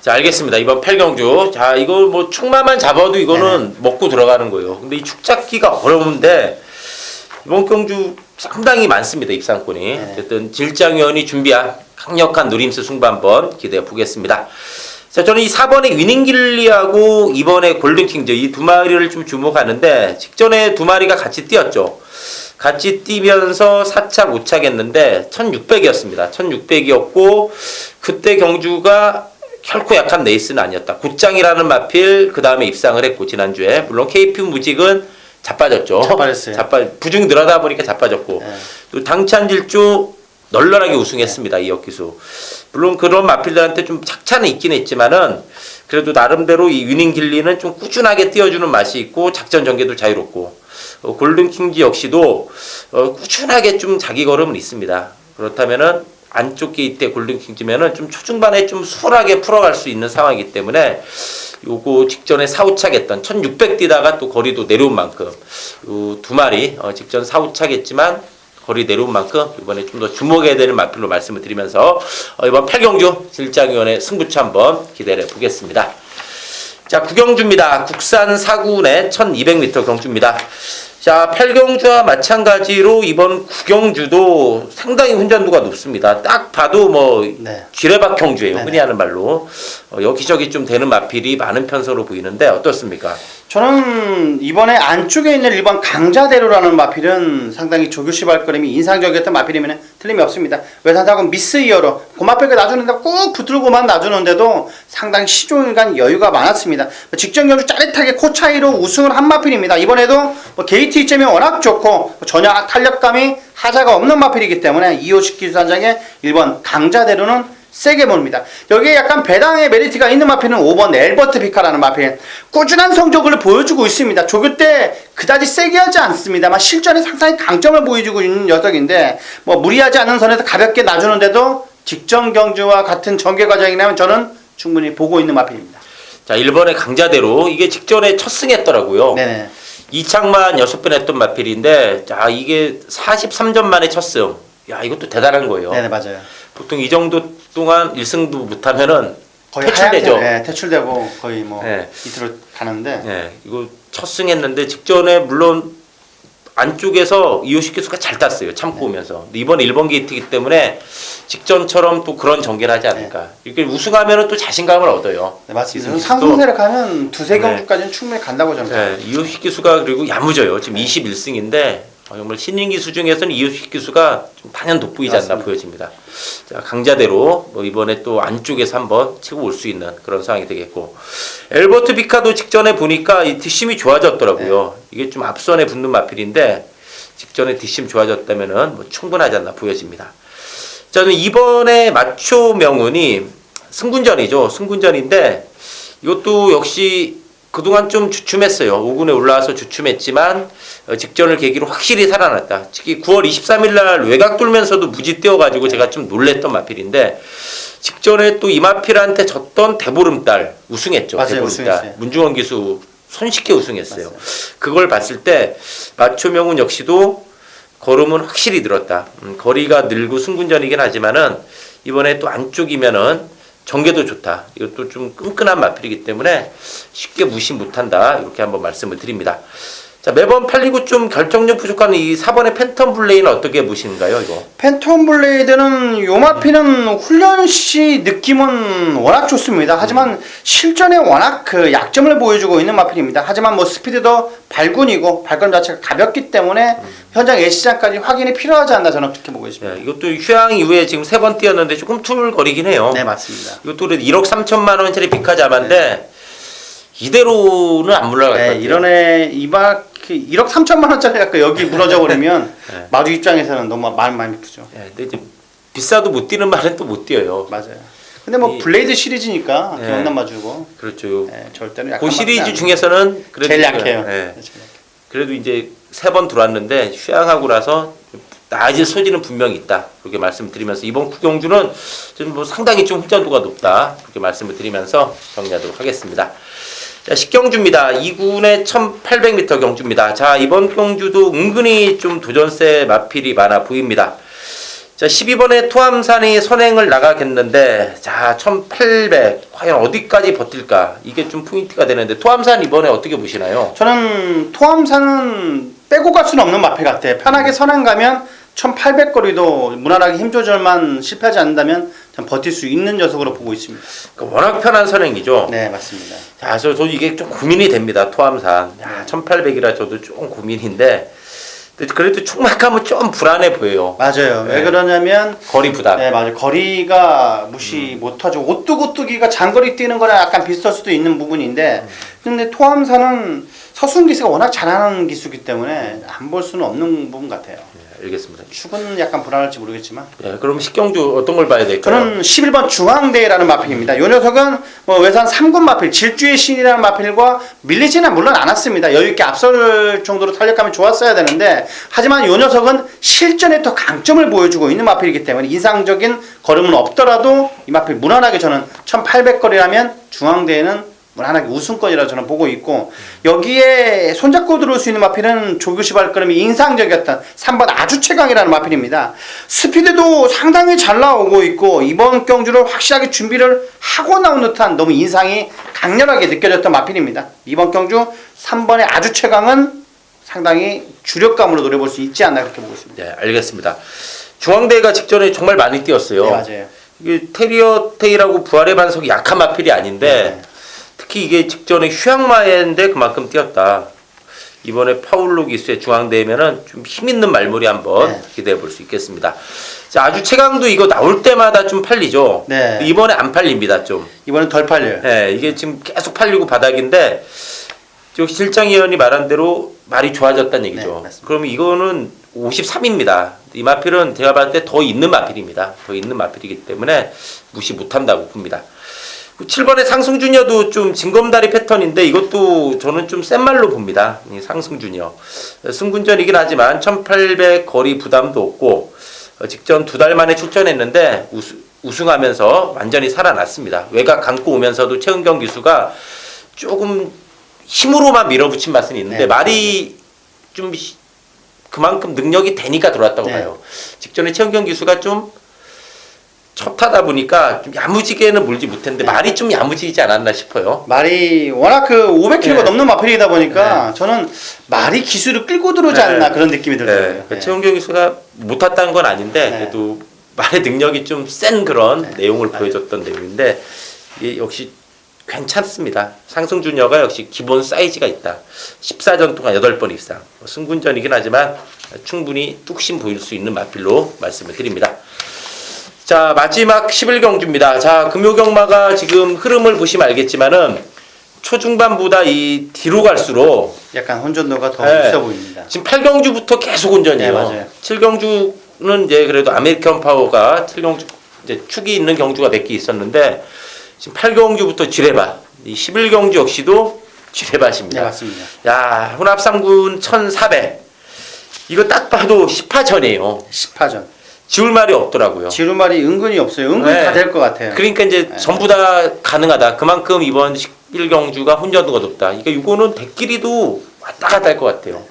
자, 알겠습니다. 이번 8경주. 자, 이거 뭐 축마만 잡아도 이거는 먹고 들어가는 거예요. 근데 이 축 잡기가 어려운데 이번 경주 상당히 많습니다. 입상권이. 어쨌든 질장위원이 준비한 강력한 누림스 승부 한번 기대해 보겠습니다. 자, 저는 이 4번의 위닝길리하고 2번의 골든킹즈 이 두 마리를 좀 주목하는데 직전에 두 마리가 같이 뛰었죠. 같이 뛰면서 4착, 5착 했는데 1600이었습니다. 1600이었고 그때 경주가 결코 약한 레이스는 아니었다. 곧장이라는 마필 그 다음에 입상을 했고 지난주에 물론 KP 무직은 자빠졌죠. 자빠졌어요. 부중이 늘어나다 보니까 자빠졌고 또 당찬질주 널널하게 우승했습니다. 이혁기수. 물론 그런 마필들한테 좀 착차는 있긴 했지만은 그래도 나름대로 이 위닝길리는 좀 꾸준하게 띄워주는 맛이 있고 작전 전개도 자유롭고 골든킹즈 역시도 꾸준하게 좀 자기 걸음은 있습니다. 그렇다면은 안쪽 게이트의 골든킹즈면은 좀 초중반에 좀 수월하게 풀어갈 수 있는 상황이기 때문에 요거 직전에 4, 5착 했던 1600 뛰다가 또 거리도 내려온 만큼 요 두 마리 직전 4, 5착 했지만 거리 내려온 만큼 이번에 좀 더 주목해야 되는 마필로 말씀을 드리면서 이번 8경주 질장위원의 승부처 한번 기대해 보겠습니다. 자, 9경주입니다. 국산 4군의 1200m 경주입니다. 자, 8경주와 마찬가지로 이번 9경주도 상당히 혼전도가 높습니다. 딱 봐도 뭐 쥐레박 경주예요. 흔히 하는 말로. 여기저기 좀 되는 마필이 많은 편성으로 보이는데 어떻습니까? 저는 이번에 안쪽에 있는 1번 강자대로라는 마필은 상당히 조교시 발걸음이 인상적이었던 마필이면 틀림이 없습니다. 외산사고 미스 이어로 고마필을 놔주는데 꾹 붙들고만 놔주는데도 상당히 시종일관 여유가 많았습니다. 직전 경주 짜릿하게 코 차이로 우승을 한 마필입니다. 이번에도 뭐 게이트 이점이 워낙 좋고 전혀 탄력감이 하자가 없는 마필이기 때문에 이호식 기수단장의 1번 강자대로는 세게 봅니다. 여기에 약간 배당의 메리트가 있는 마필은 5번 엘버트 비카라는 마필. 꾸준한 성적을 보여주고 있습니다. 조교 때 그다지 세게 하지 않습니다만 실전에 상당히 강점을 보여주고 있는 녀석인데 뭐 무리하지 않은 선에서 가볍게 놔주는데도 직전 경주와 같은 전개 과정이라면 저는 충분히 보고 있는 마필입니다. 자, 1번의 강자대로 이게 직전에 첫 승했더라고요. 네네. 2착만 6번 했던 마필인데 자, 이게 43전 만에 첫 승. 야, 이것도 대단한 거예요. 네네, 맞아요. 보통 이 정도 동안 1승도 못하면은 거의 퇴출되죠. 네, 퇴출되고 거의 뭐 밑으로 가는데. 네, 이거 첫 승했는데 직전에 물론 안쪽에서 이호식 교수가 잘 땄어요. 참고 오면서. 근데 이번 1번 게이트이기 때문에 직전처럼 또 그런 전개를 하지 않을까. 이렇게 우승하면은 또 자신감을 얻어요. 네, 맞습니다. 상승세력 하면 두세 경주까지는 충분히 간다고 저는. 네, 이호식 기수가 그리고 야무져요. 지금 21승인데 정말 신인 기수 중에서는 이호식 기수가 좀 단연 돋보이지 않나 보여집니다. 자, 강자대로 뭐 이번에 또 안쪽에서 한번 치고 올 수 있는 그런 상황이 되겠고 엘버트 비카도 직전에 보니까 이 뒷심이 좋아졌더라고요. 이게 좀 앞선에 붙는 마필인데 직전에 뒷심 좋아졌다면은 뭐 충분하지 않나 보여집니다. 저는 이번에 마초 명운이 승군전이죠. 승군전인데 이것도 역시 그동안 좀 주춤했어요. 5군에 올라와서 주춤했지만 직전을 계기로 확실히 살아났다. 특히 9월 23일 날 외곽 돌면서도 무지 뛰어가지고 제가 좀 놀랬던 마필인데 직전에 또 이마필한테 졌던 대보름달 우승했죠. 맞아요, 대보름달. 우승했어요. 문중원 기수 손쉽게 우승했어요. 맞아요. 그걸 봤을 때 마초명은 역시도 걸음은 확실히 늘었다. 거리가 늘고 승군전이긴 하지만은 이번에 또 안쪽이면은 전개도 좋다. 이것도 좀 끈끈한 마필이기 때문에 쉽게 무시 못한다. 이렇게 한번 말씀을 드립니다. 자, 매번 팔리고 좀 결정력 부족한 이 4번의 팬텀 블레이는 어떻게 보시는가요, 이거? 팬텀 블레이드는 요 마필은 훈련 시 느낌은 워낙 좋습니다. 하지만 실전에 워낙 그 약점을 보여주고 있는 마필입니다. 하지만 뭐 스피드도 발군이고 발걸음 자체가 가볍기 때문에 현장 예시장까지 확인이 필요하지 않나 저는 그렇게 보고 있습니다. 네, 이것도 휴양 이후에 지금 3번 뛰었는데 조금 툴거리긴 해요. 네, 맞습니다. 이것도 그래도 1억 3천만 원짜리 피카자마인데 이대로는 안 물러갈 것 네, 같아요. 이런 애 1억 3천만 원짜리 갖고 여기 무너져 버리면 네. 마주 입장에서는 너무 많이 크죠. 네, 근데 이제 비싸도 못 뛰는 말은 또 못 뛰어요. 맞아요. 근데 뭐 이- 블레이드 시리즈니까 네. 기억난 마주고 그렇죠. 네, 절대로 그 약한 시리즈 마필이 중에서는 그래도 제일 제가- 약해요. 네. 제일 약해요. 그래도 이제 3번 들어왔는데 휴양하고 나서 나아질 소지는 분명히 있다. 그렇게 말씀드리면서 이번 구경주는 좀 뭐 상당히 좀 흡전도가 높다. 그렇게 말씀을 드리면서 정리하도록 하겠습니다. 자, 식경주입니다. 2군의 1800m 경주입니다. 자, 이번 경주도 은근히 좀 도전세 마필이 많아 보입니다. 자, 12번에 토암산이 선행을 나가겠는데, 자, 1800 과연 어디까지 버틸까? 이게 좀 포인트가 되는데 토암산 이번에 어떻게 보시나요? 저는 토암산은 빼고 갈 수는 없는 마필 같아요. 편하게 선행 가면 1800거리도 무난하게 힘 조절만 실패하지 않는다면 전 버틸 수 있는 녀석으로 보고 있습니다. 그러니까 워낙 편한 선행이죠. 네, 맞습니다. 자, 저도 이게 좀 고민이 됩니다. 토암산. 야, 1800이라 저도 좀 고민인데, 근데 그래도 총막하면 좀 불안해 보여요. 맞아요. 네. 왜 그러냐면 거리 부담. 네, 맞아요. 거리가 무시 못하죠. 오뚜기가 장거리 뛰는 거랑 약간 비슷할 수도 있는 부분인데, 근데 토암산은 서순 기수가 워낙 잘하는 기수기 때문에 안 볼 수는 없는 부분 같아요. 네, 알겠습니다. 축은 약간 불안할지 모르겠지만. 네, 그럼 식경주 어떤 걸 봐야 될까요? 저는 11번 중앙대라는 마필입니다. 이 녀석은 뭐 외산 3군 마필, 질주의 신이라는 마필과 밀리지는 물론 않았습니다. 여유있게 앞설 정도로 탄력감이 좋았어야 되는데, 하지만 이 녀석은 실전에 더 강점을 보여주고 있는 마필이기 때문에 인상적인 걸음은 없더라도 이 마필 무난하게 저는 1800거리라면 중앙대에는 무난하게 우승권이라 저는 보고 있고, 여기에 손잡고 들어올 수 있는 마필은 조교시 발걸음이 인상적이었던 3번 아주 최강이라는 마필입니다. 스피드도 상당히 잘 나오고 있고 이번 경주를 확실하게 준비를 하고 나온 듯한 너무 인상이 강렬하게 느껴졌던 마필입니다. 이번 경주 3번의 아주 최강은 상당히 주력감으로 노려볼 수 있지 않나 그렇게 보고 있습니다. 네, 알겠습니다. 중앙대가 직전에 정말 많이 뛰었어요. 네, 맞아요. 이게 테리어 테이라고 부활의 반석이 약한 마필이 아닌데, 특히 이게 직전에 휴양마인데 그만큼 뛰었다. 이번에 파울로 기수의 중앙대면은 좀 힘있는 말물이 한번 네. 기대해 볼 수 있겠습니다. 자, 아주 최강도 이거 나올 때마다 좀 팔리죠. 네. 이번에 안 팔립니다, 좀. 이번엔 덜 팔려요. 네, 이게 지금 계속 팔리고 바닥인데, 여기 실장위원이 말한 대로 말이 좋아졌다는 얘기죠. 네, 맞습니다. 그러면 이거는 53입니다. 이 마필은 제가 봤을 때 더 있는 마필입니다. 더 있는 마필이기 때문에 무시 못한다고 봅니다. 7번의 상승주니어도 좀 징검다리 패턴인데 이것도 저는 좀 센 말로 봅니다. 이 상승주니어. 승군전이긴 하지만 1800 거리 부담도 없고 직전 2달 만에 출전했는데 우승하면서 완전히 살아났습니다. 외곽 감고 오면서도 최은경 기수가 조금 힘으로만 밀어붙인 맛은 있는데 네. 말이 좀 그만큼 능력이 되니까 들어왔다고 네. 봐요. 직전에 최은경 기수가 좀 첫 타다 보니까 좀 야무지게는 물지 못했는데 네. 말이 좀 야무지지 않았나 싶어요. 말이 워낙 그 500km가 네. 넘는 마필이다 보니까 저는 말이 기술을 끌고 들어오지 네. 않나 그런 느낌이 들더라고요. 네. 최은경 기수가 못 탔다는 건 아닌데 네. 그래도 말의 능력이 좀 센 그런 네. 내용을 네. 보여줬던 내용인데 이게 역시 괜찮습니다. 상승주니어가 역시 기본 사이즈가 있다. 14전 동안 8번 입상. 승군전이긴 하지만 충분히 뚝심 보일 수 있는 마필로 말씀을 드립니다. 자, 마지막 11경주입니다. 자, 금요경마가 지금 흐름을 보시면 알겠지만은 초중반보다 이 뒤로 갈수록 약간 혼전도가 더 네. 있어 보입니다. 지금 8경주부터 계속 운전이에요. 네, 맞아요. 7경주는 이제 그래도 아메리칸 파워가 7경주 이제 축이 있는 경주가 몇 개 있었는데 지금 8경주부터 지뢰바, 이 11경주 역시도 쥐레밭입니다. 네, 맞습니다. 야, 혼합 3군 1400. 이거 딱 봐도 10파전이에요. 10파전. 지울 말이 없더라고요. 지루말이 은근히 없어요. 은근히 네. 다 될 것 같아요. 그러니까 이제 전부 다 가능하다. 그만큼 이번 11경주가 혼전도가 높다. 이거는 대끼리도 왔다 갔다 할 것 같아요.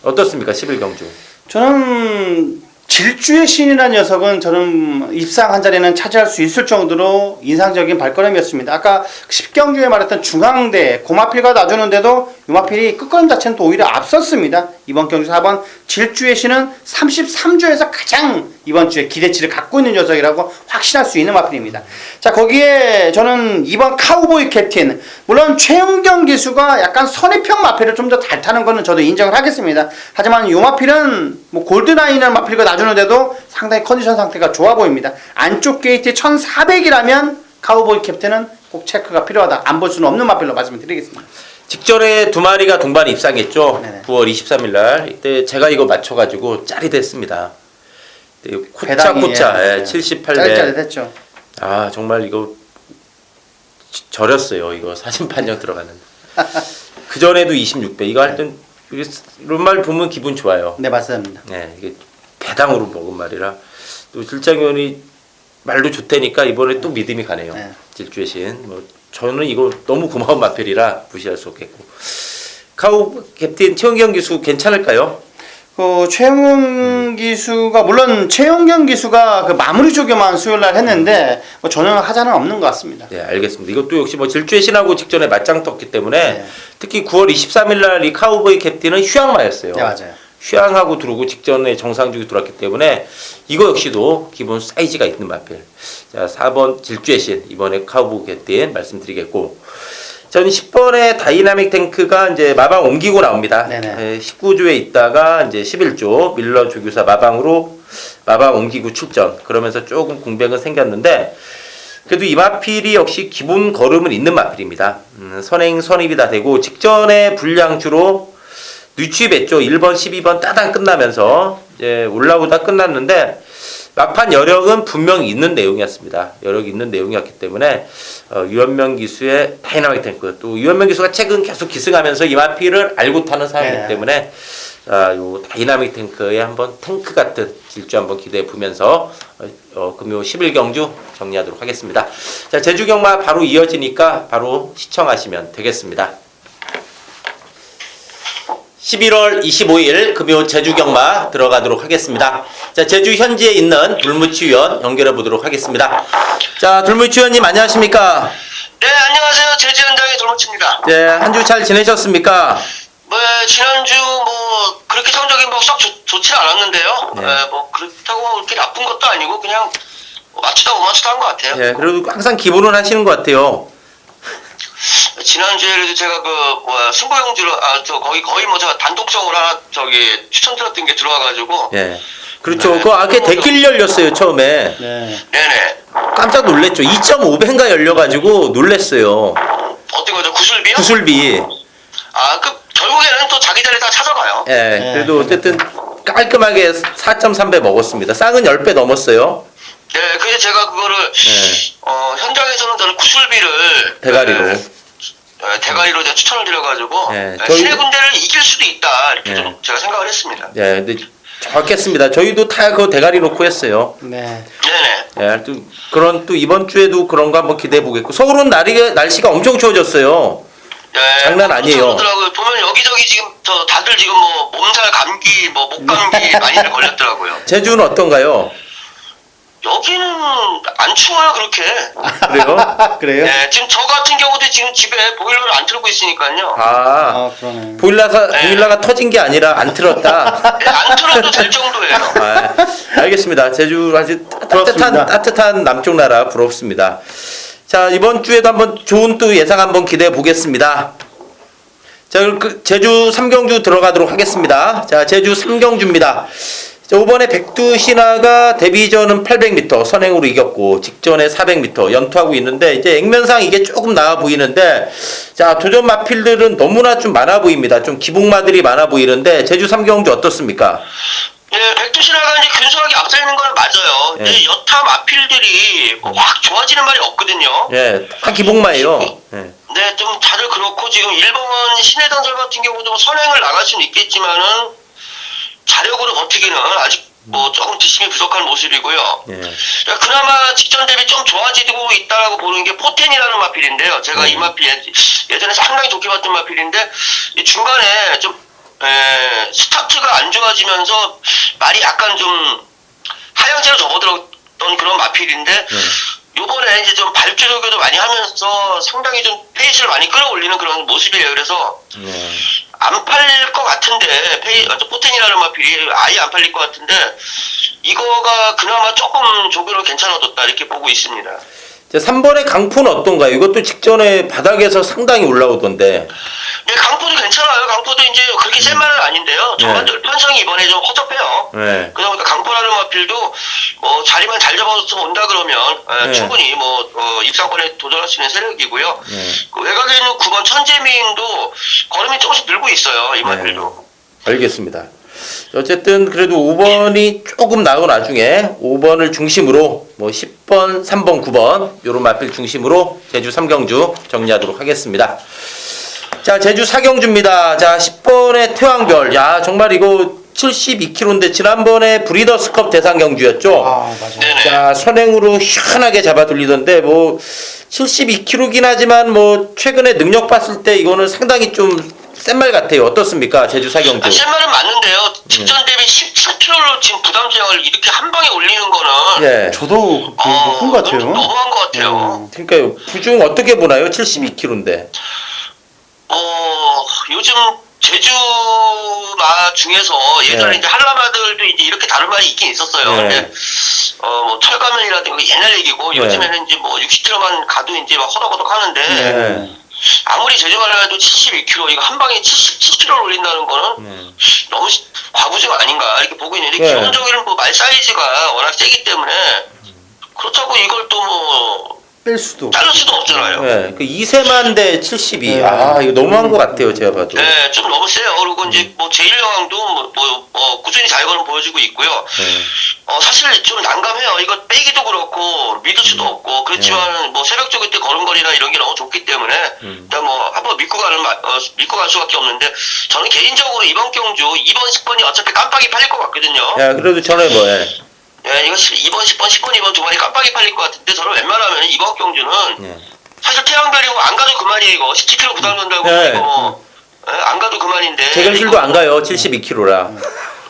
어떻습니까? 11경주. 저는 질주의 신이라는 녀석은 저는 입상 한 자리는 차지할 수 있을 정도로 인상적인 발걸음이었습니다. 아까 10경주에 말했던 중앙대 고마필과 놔주는데도 유마필이 끝걸음 자체는 또 오히려 앞섰습니다. 이번 경주 4번 질주의 신은 33주에서 가장 이번 주에 기대치를 갖고 있는 녀석이라고 확신할 수 있는 마필입니다. 자, 거기에 저는 이번 카우보이 캡틴, 물론 최은경 기수가 약간 선입형 마필을 좀 더 잘 타는 거는 저도 인정을 하겠습니다. 하지만 이 마필은 뭐 골드나인이라는 마필과 놔주는데도 상당히 컨디션 상태가 좋아 보입니다. 안쪽 게이트 1400이라면 카우보이 캡틴은 꼭 체크가 필요하다. 안 볼 수는 없는 마필로 말씀을 드리겠습니다. 직전에 두 마리가 동반이 입상했죠. 네네. 9월 23일 날. 이때 제가 이거 맞춰가지고 짜릿했습니다. 배당이, 코차 예. 78배. 짜릿짜릿했죠. 아, 정말 이거 절였어요. 이거 사진 판정 들어가는데. 그 전에도 26배. 이거 할 땐 이런 말 보면 기분 좋아요. 네, 맞습니다. 네, 이게 배당으로 먹은 말이라 또 실장위원이 말도 좋다니까 이번에 또 믿음이 가네요. 네. 질주의 신. 뭐 저는 이거 너무 고마운 마필이라 무시할 수 없겠고. 카우 캡틴 최은경 기수 괜찮을까요? 그 최웅 기수가 물론 최은경 기수가 그 마무리 조교만 수요일 날 했는데 뭐 전혀 하자는 없는 것 같습니다. 네, 알겠습니다. 이것도 역시 뭐 질주의 신하고 직전에 맞짱 떴기 때문에 네. 특히 9월 23일 날 이 카우보이 캡틴은 휴양마였어요. 네, 맞아요. 휴양하고 들어오고 직전에 정상주기 들어왔기 때문에 이거 역시도 기본 사이즈가 있는 마필. 자, 4번 질주의 신 이번에 카우보이 캡틴 말씀드리겠고, 전 10번의 다이나믹 탱크가 이제 마방 옮기고 나옵니다. 네네. 19조에 있다가 이제 11조 밀러 조교사 마방으로 마방 옮기고 출전. 그러면서 조금 공백은 생겼는데 그래도 이 마필이 역시 기본 걸음은 있는 마필입니다. 선행 선입이 다 되고 직전에 분량주로 누취했죠. 1번, 12번 따당 끝나면서 이제 올라오다 끝났는데 막판 여력은 분명히 있는 내용이었습니다. 여력이 있는 내용이었기 때문에 유현명 기수의 다이나믹 탱크, 또 유현명 기수가 최근 계속 기승하면서 이 마필을 알고 타는 사람이기 네. 때문에 요 다이나믹 탱크에 한번 탱크 같은 질주 한번 기대해 보면서 금요 11경주 정리하도록 하겠습니다. 자, 제주 경마 바로 이어지니까 바로 시청하시면 되겠습니다. 11월 25일 금요 제주 경마 들어가도록 하겠습니다. 자, 제주 현지에 있는 둘무치 위원 연결해 보도록 하겠습니다. 자, 둘무치 위원님 안녕하십니까? 네, 안녕하세요. 제주 현장의 돌무치입니다. 네, 한 주 잘 지내셨습니까? 뭐 지난주 뭐 그렇게 성적이 뭐 썩 좋지 않았는데요. 네. 뭐 그렇다고 그렇게 나쁜 것도 아니고 그냥 뭐 맞추다 못 맞추다 한 것 같아요. 네, 그래도 항상 기본은 하시는 것 같아요. 지난주에 그래도 제가 승부용주로 거의 뭐 제가 단독성으로 하나 추천드렸던 게 들어와가지고. 예. 그렇죠. 네. 그게 대길 열렸어요, 처음에. 네. 네네. 깜짝 놀랬죠. 2.5배인가 열려가지고 놀랬어요. 어떤 거죠? 구슬비요? 구슬비. 결국에는 또 자기 자리 다 찾아가요. 예. 네, 그래도 어쨌든 깔끔하게 4.3배 먹었습니다. 쌍은 10배 넘었어요. 네, 그래서 제가 그거를 네. 현장에서는 저는 구슬비를 대가리로. 대가리로 제가 추천을 드려가지고 네, 신의 군대를 이길 수도 있다 이렇게 네. 좀 제가 생각을 했습니다. 예. 근데 좋겠습니다. 저희도 다 그 대가리 놓고 했어요. 네. 네네. 예. 또 이번 주에도 그런 거 한번 기대해 보겠고. 서울은 날씨가 엄청 추워졌어요. 네, 장난 아니에요. 그러더라고요. 보면 여기저기 지금 다들 지금 뭐 몸살 감기, 뭐 목감기 많이들 걸렸더라고요. 제주는 어떤가요? 여기는 안 추워요 그렇게. 그래요? 그래요? 네, 지금 저 같은 경우도 지금 집에 보일러를 안 틀고 있으니까요. 그러네. 보일러가 터진 게 아니라 안 틀었다. 네, 안 틀어도 될 정도예요. 알겠습니다. 제주 아주 부럽습니다. 따뜻한 남쪽 나라 부럽습니다. 자, 이번 주에도 한번 좋은 또 예상 한번 기대해 보겠습니다. 자, 제주 3경주 들어가도록 하겠습니다. 자, 제주 3경주입니다. 자, 이번에 백두신화가 데뷔전은 800m 선행으로 이겼고 직전에 400m 연투하고 있는데 이제 액면상 이게 조금 나아 보이는데, 자, 도전 마필들은 너무나 좀 많아 보입니다. 좀 기복마들이 많아 보이는데 제주 3경주 어떻습니까? 예, 백두신화가 이제 근소하게 앞서 있는 건 맞아요. 예. 근데 여타 마필들이 확 좋아지는 말이 없거든요. 예, 다 기복마예요. 예. 네, 좀 다들 그렇고 지금 1번 신해단설 같은 경우도 뭐 선행을 나갈 수는 있겠지만은 자력으로 버티기는 아직 뭐 조금 뒷심이 부족한 모습이고요. 예. 그나마 직전 대비 좀 좋아지고 있다라고 보는 게 포텐이라는 마필인데요. 제가 이 마필 예전에 상당히 좋게 봤던 마필인데 이 중간에 좀 스타트가 안 좋아지면서 말이 약간 좀 하향세로 접어들었던 그런 마필인데 요번에 이제 좀 발주 조교도 많이 하면서 상당히 좀 페이스를 많이 끌어올리는 그런 모습이에요. 그래서 안 팔릴 것 같은데 포텐이라는 마필이 아예 안 팔릴 것 같은데 이거가 그나마 조금 조교로 괜찮아졌다 이렇게 보고 있습니다. 3번의 강포는 어떤가요? 이것도 직전에 바닥에서 상당히 올라오던데. 네, 강포도 괜찮아요. 강포도 이제 그렇게 센 말은 아닌데요. 전반적으로 편성이 이번에 좀 허접해요. 네. 그러다 보니까 강포라는 마필도 뭐 자리만 잘 잡아서 온다 그러면 네. 충분히 뭐 입상권에 도전할 수 있는 세력이고요. 네. 그 외곽에 있는 9번 천재민도 걸음이 조금씩 늘고 있어요. 이 마필도. 알겠습니다. 어쨌든 그래도 5번이 조금 나은 와중에 5번을 중심으로 뭐 10번, 3번, 9번 요런 마필 중심으로 제주 3경주 정리하도록 하겠습니다. 자, 제주 4경주입니다. 자, 10번의 태왕별. 야, 정말 이거 72kg인데 지난번에 브리더스컵 대상 경주였죠. 아, 맞아요. 네네. 자, 선행으로 시원하게 잡아 돌리던데 뭐 72kg긴 하지만 뭐 최근에 능력 봤을 때 이거는 상당히 좀 센 말 같아요. 어떻습니까? 제주 4경주. 센 말은 맞는데요. 직전 대비 17kg로 지금 부담 제약을 이렇게 한 방에 올리는 거는 예. 저도 그 높은 것 같아요. 좀 너무한 것 같아요. 그러니까요. 부중 어떻게 보나요? 72kg인데. 요즘 제주마 중에서 예전에 네. 이제 한라마들도 이제 이렇게 다른 말이 있긴 있었어요. 네. 근데 뭐 철가면이라든가 옛날 얘기고 네. 요즘에는 이제 뭐 60kg만 가도 이제 막 허덕허덕 하는데 네. 아무리 제주마라 해도 72kg 이거 한 방에 77kg를 올린다는 거는 너무 과부중 아닌가 이렇게 보고 있는데 네. 기본적으로 뭐 말 사이즈가 워낙 세기 때문에 그렇다고 이걸 또 뭐 뺄 수도. 자를 수도 없잖아요. 네. 그 2세만 대 72. 네. 아, 이거 너무한 것 같아요. 제가 봐도. 네, 좀 너무 세요. 그리고 이제 뭐 제1여왕도 꾸준히 잘 걸음 보여주고 있고요. 사실 좀 난감해요. 이거 빼기도 그렇고 믿을 수도 없고 그렇지만 뭐 새벽 쪽일 때 걸음걸이나 이런 게 너무 좋기 때문에 일단 뭐 한번 믿고 갈 수밖에 없는데 저는 개인적으로 이번 경주 2번, 10번이 어차피 깜빡이 팔릴 것 같거든요. 야, 그래도 전에 뭐, 예. 예, 이거 2번, 10번, 10번, 2번 두 마리 깜빡이 팔릴 것 같은데 저는 웬만하면 이번 경주는 예. 사실 태양별이고 안 가도 그만이에요. 이거 17kg 부담 된다고 네. 이거 뭐 안 가도 그만인데 재경실도 안 가요. 72kg라.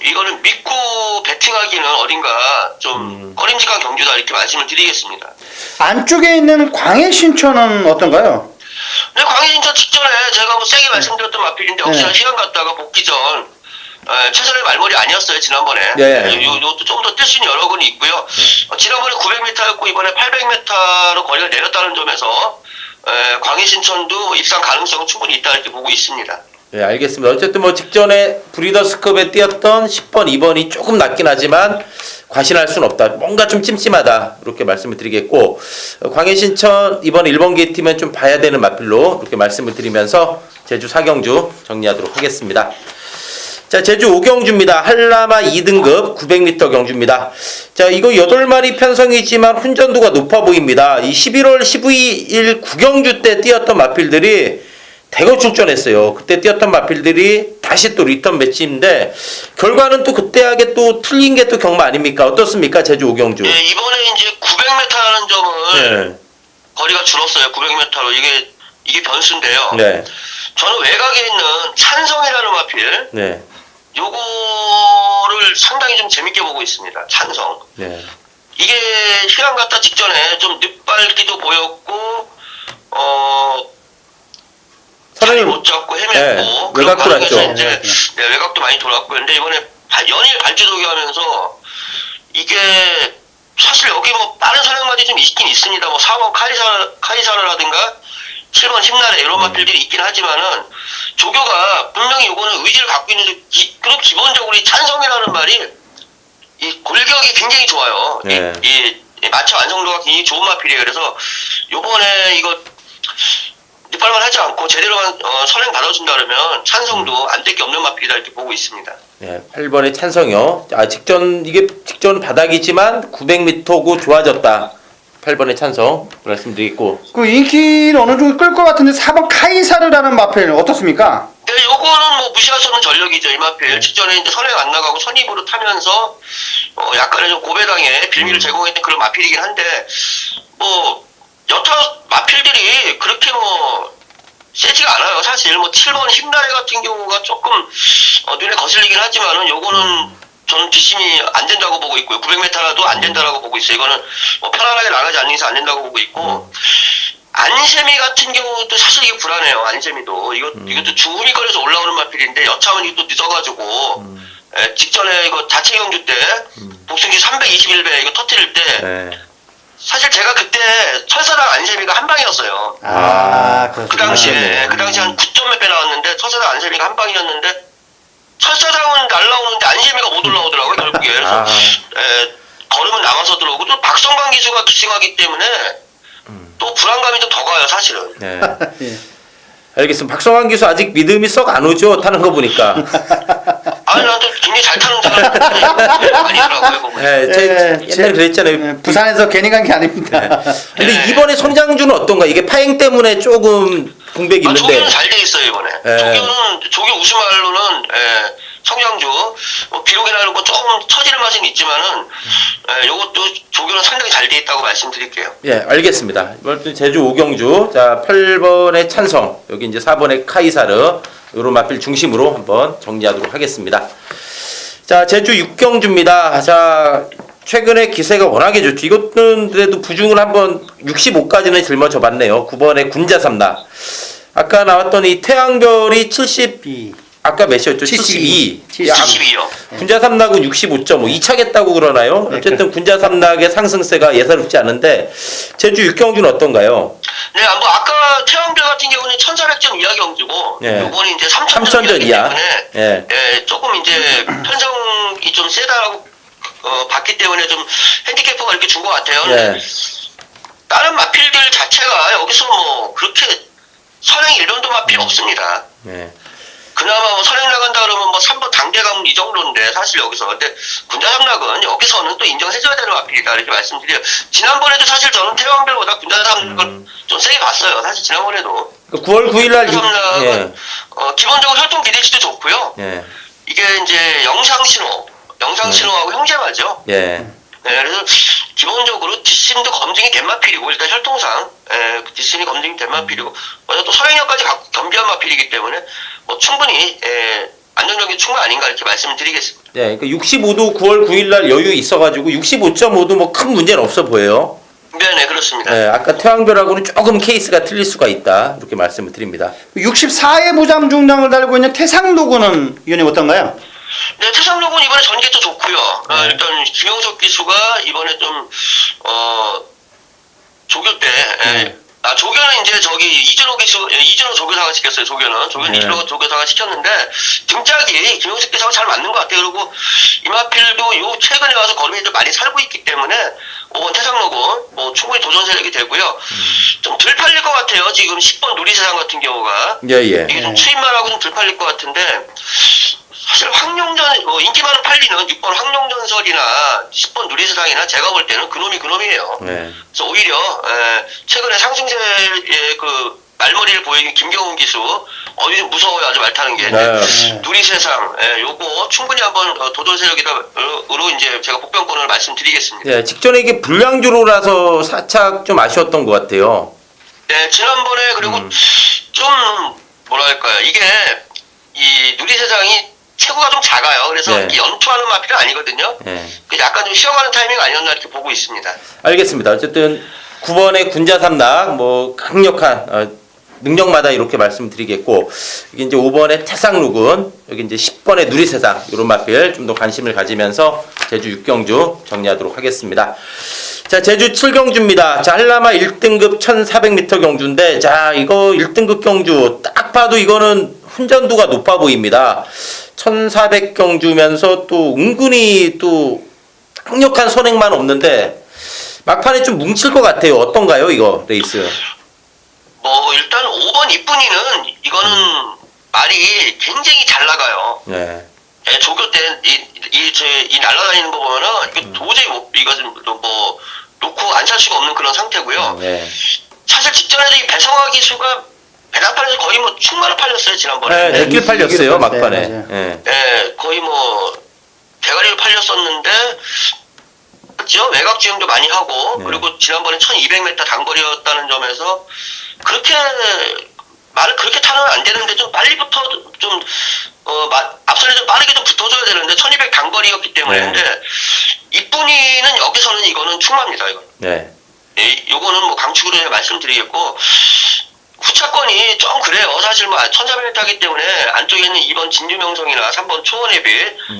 이거는 믿고 배팅하기는 어딘가 좀 꺼림직한 경주다 이렇게 말씀을 드리겠습니다. 안쪽에 있는 광해신천은 어떤가요? 근데 광해진천 직전에 제가 뭐 세게 말씀드렸던 마필인데 혹시나 시간 갔다가 복귀 전 최선의 말머리 아니었어요 지난번에. 네. 요것도 좀 더 뛸 수 있는 여러 건이 있고요. 지난번에 900m였고 이번에 800m로 거리가 내렸다는 점에서 광해신천도 입상 가능성은 충분히 있다 이렇게 보고 있습니다. 네, 알겠습니다. 어쨌든 뭐 직전에 브리더스컵에 뛰었던 10번, 2번이 조금 낮긴 하지만 과신할 수는 없다. 뭔가 좀 찜찜하다. 이렇게 말씀을 드리겠고, 광해신천 이번 1번 게이트면 좀 봐야 되는 마필로 이렇게 말씀을 드리면서 제주 4경주 정리하도록 하겠습니다. 자, 제주 5경주입니다. 한라마 2등급 900m 경주입니다. 자, 이거 8마리 편성이지만 훈전도가 높아 보입니다. 이 11월 12일 9경주 때 뛰었던 마필들이 대거 출전했어요. 그때 뛰었던 마필들이 다시 또 리턴 매치인데 결과는 또 그때하게 또 틀린 게 또 경마 아닙니까? 어떻습니까? 제주 5경주. 네, 이번에 이제 900m라는 점을 네. 거리가 줄었어요. 900m로 이게 변수인데요. 네. 저는 외곽에 있는 찬성이라는 마필 네. 요거를 상당히 좀 재밌게 보고 있습니다. 찬성. 네. 이게 시간 갔다 직전에 좀 늦발기도 보였고 자리 못 잡고 헤맸고 네, 그런 외곽 과정에서 돌았죠. 이제 외곽도 많이 돌았고 근데 이번에 연일 발주도기 하면서 이게 사실 여기 뭐 다른 선행마디 좀 있긴 있습니다. 뭐 4번 카리사라든가 7번 힘나래 이런 마필들이 있긴 하지만은 조교가 분명히 요거는 의지를 갖고 있는데 그럼 기본적으로 이 찬성이라는 말이 이 골격이 굉장히 좋아요. 네. 이 마차 완성도가 굉장히 좋은 마필이에요. 그래서 요번에 이거 늦발만 하지 않고 제대로만 선행 받아준다 그러면 찬성도 안 될 게 없는 마필이다 이렇게 보고 있습니다. 네, 8번의 찬성이요. 아, 직전 바닥이지만 900m고 좋아졌다. 8번의 찬성 말씀드리겠고. 그 인기는 어느 정도 끌 것 같은데 4번 카이사르라는 마필 어떻습니까? 네, 요거는 뭐 무시할 수 없는 전력이죠. 이마필 직전에 이제 선행 안 나가고 선입으로 타면서 약간의 좀 고배당에 빌미를 제공했던 그런 마필이긴 한데 뭐 여타 마필들이 그렇게 뭐 세지가 않아요. 사실 뭐 7번 힘나래 같은 경우가 조금 눈에 거슬리긴 하지만은 요거는 저는 뒷심이 안 된다고 보고 있고요. 900m라도 안 된다라고 보고 있어요. 이거는 뭐 편안하게 나가지 않는 이상 안 된다고 보고 있고 안세미 같은 경우도 사실 이게 불안해요. 안세미도 이것도 중후미권에서 올라오는 마필인데 여차하면 이게 또 늦어가지고 직전에 이거 자체 경주 때 복승기 321배 이거 터뜨릴 때 네. 사실 제가 그때 철사랑 안세미가 한 방이었어요. 그 당시에 네. 그 당시 한 9점 몇 배 나왔는데 철사랑 안세미가 한 방이었는데 철사랑은 날라오는데 안세미가 못 올라오더라고요 결국에. 그래서 걸음은 남아서 들어오고 또 박성광 기수가 기승하기 때문에 또 불안감이 좀 더 가요 사실은. 네. 예. 알겠습니다. 박성환 기수 아직 믿음이 썩 안 오죠? 타는 거 보니까. 아니 나도 굉장히 잘 타는 줄 알았는데 아니더라고요. 보면. 네, 옛날에 그랬잖아요. 예, 부산에서 괜히 간 게 아닙니다. 근데 이번에 손장주는 어떤가? 이게 파행 때문에 조금 공백이 있는데. 조교는 잘 돼 있어요 이번에. 예. 조교 우스말로는 성장주 비록이나 뭐 조금 처지는 맛은 있지만은 요것도 조교는 상당히 잘 돼 있다고 말씀드릴게요. 예, 알겠습니다. 이번 제주 오경주, 자 8번의 찬성, 여기 이제 4번의 카이사르, 요런 마필 중심으로 한번 정리하도록 하겠습니다. 자 제주 육경주입니다. 자 최근에 기세가 워낙에 좋죠. 이것은 그래도 부중을 한번 65까지는 짊어져봤네요. 9번의 군자삼나. 아까 나왔던 이 태양별이 70. 아까 몇이었죠? 72. 72요. 군자삼락은 65.5. 2차겠다고 그러나요? 어쨌든 군자삼락의 상승세가 예사롭지 않은데 제주 육경주는 어떤가요? 네, 뭐 아까 태양별 같은 경우는 1,400점 이하 경주고 예. 요번에 이제 3,000점 3,000점 이하이기 이하. 때문에 예. 조금 이제 편성이 좀 세다라고 봤기 때문에 좀 핸디캐프가 이렇게 준 것 같아요. 예. 다른 마필들 자체가 여기서 뭐 그렇게 선행 1년도 마필 없습니다. 예. 그나마 뭐 선행 나간다 그러면 뭐 3번 당대감 이 정도인데 사실 여기서 근데 군자삼락은 여기서는 또 인정해줘야 되는 마필이다 이렇게 말씀드려요. 지난번에도 사실 저는 태왕별보다 군자삼락을 좀 세게 봤어요. 사실 지난번에도 9월 9일 날 군자삼락은 기본적으로 활동 기대치도 좋고요. 예. 이게 이제 영상 신호하고 형제마죠. 예. 네, 그래서 기본적으로 뒷심도 검증이 된 마필이고 일단 혈통상 뒷심이 검증이 된 마필이고 또 서행력까지 겸비한 마필이기 때문에 뭐 충분히 안정적인 충분 아닌가 이렇게 말씀을 드리겠습니다. 네, 그러니까 65도 9월 9일 날 여유 있어가지고 65.5도 뭐 큰 문제는 없어 보여요. 네, 그렇습니다. 네, 아까 태왕별하고는 조금 케이스가 틀릴 수가 있다 이렇게 말씀을 드립니다. 64회 부장 중장을 달고 있는 태상도구는 위원님 어떤가요? 네, 태상록은 이번에 전개도 좋고요. 일단 김영석 기수가 이번에 좀 조교 때 조교는 이제 저기 이준호 조교사가 시켰어요. 조교는 이준호 조교사가 시켰는데 등짝이 김영석 기사가 잘 맞는 것 같아요. 그리고 이마필도 요 최근에 와서 걸음이 좀 많이 살고 있기 때문에 5번 태상록은 뭐 충분히 도전 세력이 되고요. 좀 덜 팔릴 것 같아요. 지금 10번 누리세상 같은 경우가 예. 이게 좀 추임만 하고 좀 덜 팔릴 것 같은데 사실 인기 많은 팔리는 6번 황룡전설이나 10번 누리세상이나 제가 볼 때는 그놈이에요. 네. 그래서 오히려 최근에 상승세의 그 말머리를 보이는 김경훈 기수 좀 무서워요. 아주 말 타는 게. 누리세상 요거 충분히 한번 도전 세력이다로 이제 제가 복병권을 말씀드리겠습니다. 네, 직전에 이게 불량주로라서 살짝 좀 아쉬웠던 것 같아요. 네, 지난번에 그리고 좀 뭐랄까요. 이게 이 누리세상이 체구가 좀 작아요. 그래서 네. 연투하는 마필은 아니거든요. 네. 약간 좀 쉬어가는 타이밍 아니었나 이렇게 보고 있습니다. 알겠습니다. 어쨌든 9번의 군자삼락 뭐 강력한 능력마다 이렇게 말씀드리겠고 이게 이제 5번의 태상룩은 여기 이제 10번의 누리세상 이런 마필 좀 더 관심을 가지면서 제주 6경주 정리하도록 하겠습니다. 자 제주 7경주입니다. 자 한라마 1등급 1400m 경주인데 자 이거 1등급 경주 딱 봐도 이거는 훈전도가 높아 보입니다. 1400 경주면서 또 은근히 또 강력한 선행만 없는데 막판에 좀 뭉칠 것 같아요. 어떤가요 이거 레이스? 뭐 일단 5번 이쁜이는 이거는 말이 굉장히 잘 나가요. 네. 조교 때 이 날아다니는 거 보면은 이거 도저히 이것은 뭐 놓고 안 살 수가 없는 그런 상태고요. 네. 사실 직전에도 이 배성화 기수가 배당판에서 거의 뭐 충만을 팔렸어요 지난번에. 네, 내길 팔렸어요, 네, 막판에. 맞아요. 예. 예, 거의 뭐 대가리를 팔렸었는데 그렇죠? 외곽 주행도 많이 하고 네. 그리고 지난번에 1200m 단거리였다는 점에서 그렇게 말을 그렇게 타면 안 되는데 좀 빨리부터 좀 앞선에 좀 빠르게 좀 붙어줘야 되는데 1200 단거리였기 때문에 네. 근데 이쁜이는 여기서는 이거는 충만입니다 이거. 네. 요거는 뭐 강축으로 말씀드리겠고 후차권이 좀 그래요. 사실 뭐 1400m 하기 때문에 안쪽에 있는 2번 진주명성이나 3번 초원회비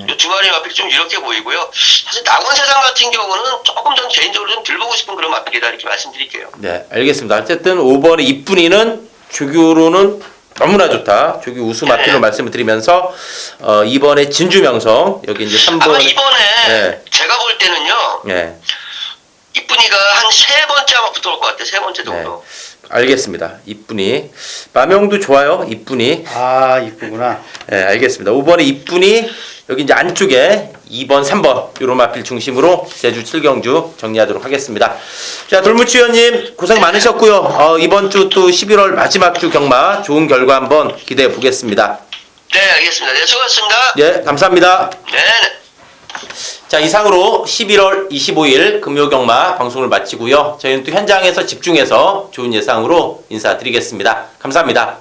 요 두 마리 마필이 좀 이렇게 보이고요. 사실 낙원세상 같은 경우는 조금 전 개인적으로 좀 들보고 싶은 그런 마필이다 이렇게 말씀드릴게요. 네, 알겠습니다. 어쨌든 5번의 이쁜이는 조교로는 너무나 좋다. 조교 우수 마필로 네. 말씀을 드리면서 2번의 진주명성 여기 이제 아마 3번에 이번에 네. 제가 볼 때는요. 네. 이쁜이가 한 3번째 아마 붙어올 것 같아요. 3번째 정도. 알겠습니다. 이쁜이 마명도 좋아요. 이쁜이. 아, 이쁘구나. 네, 알겠습니다. 5번에 이쁜이 여기 이제 안쪽에 2번, 3번 요런 마필 중심으로 제주 7경주 정리하도록 하겠습니다. 자, 돌무치위원님 고생 많으셨고요. 이번 주 또 11월 마지막 주 경마 좋은 결과 한번 기대해 보겠습니다. 네, 알겠습니다. 네, 수고하셨습니다. 예, 감사합니다. 네, 네. 자, 이상으로 11월 25일 금요경마 방송을 마치고요. 저희는 또 현장에서 집중해서 좋은 예상으로 인사드리겠습니다. 감사합니다.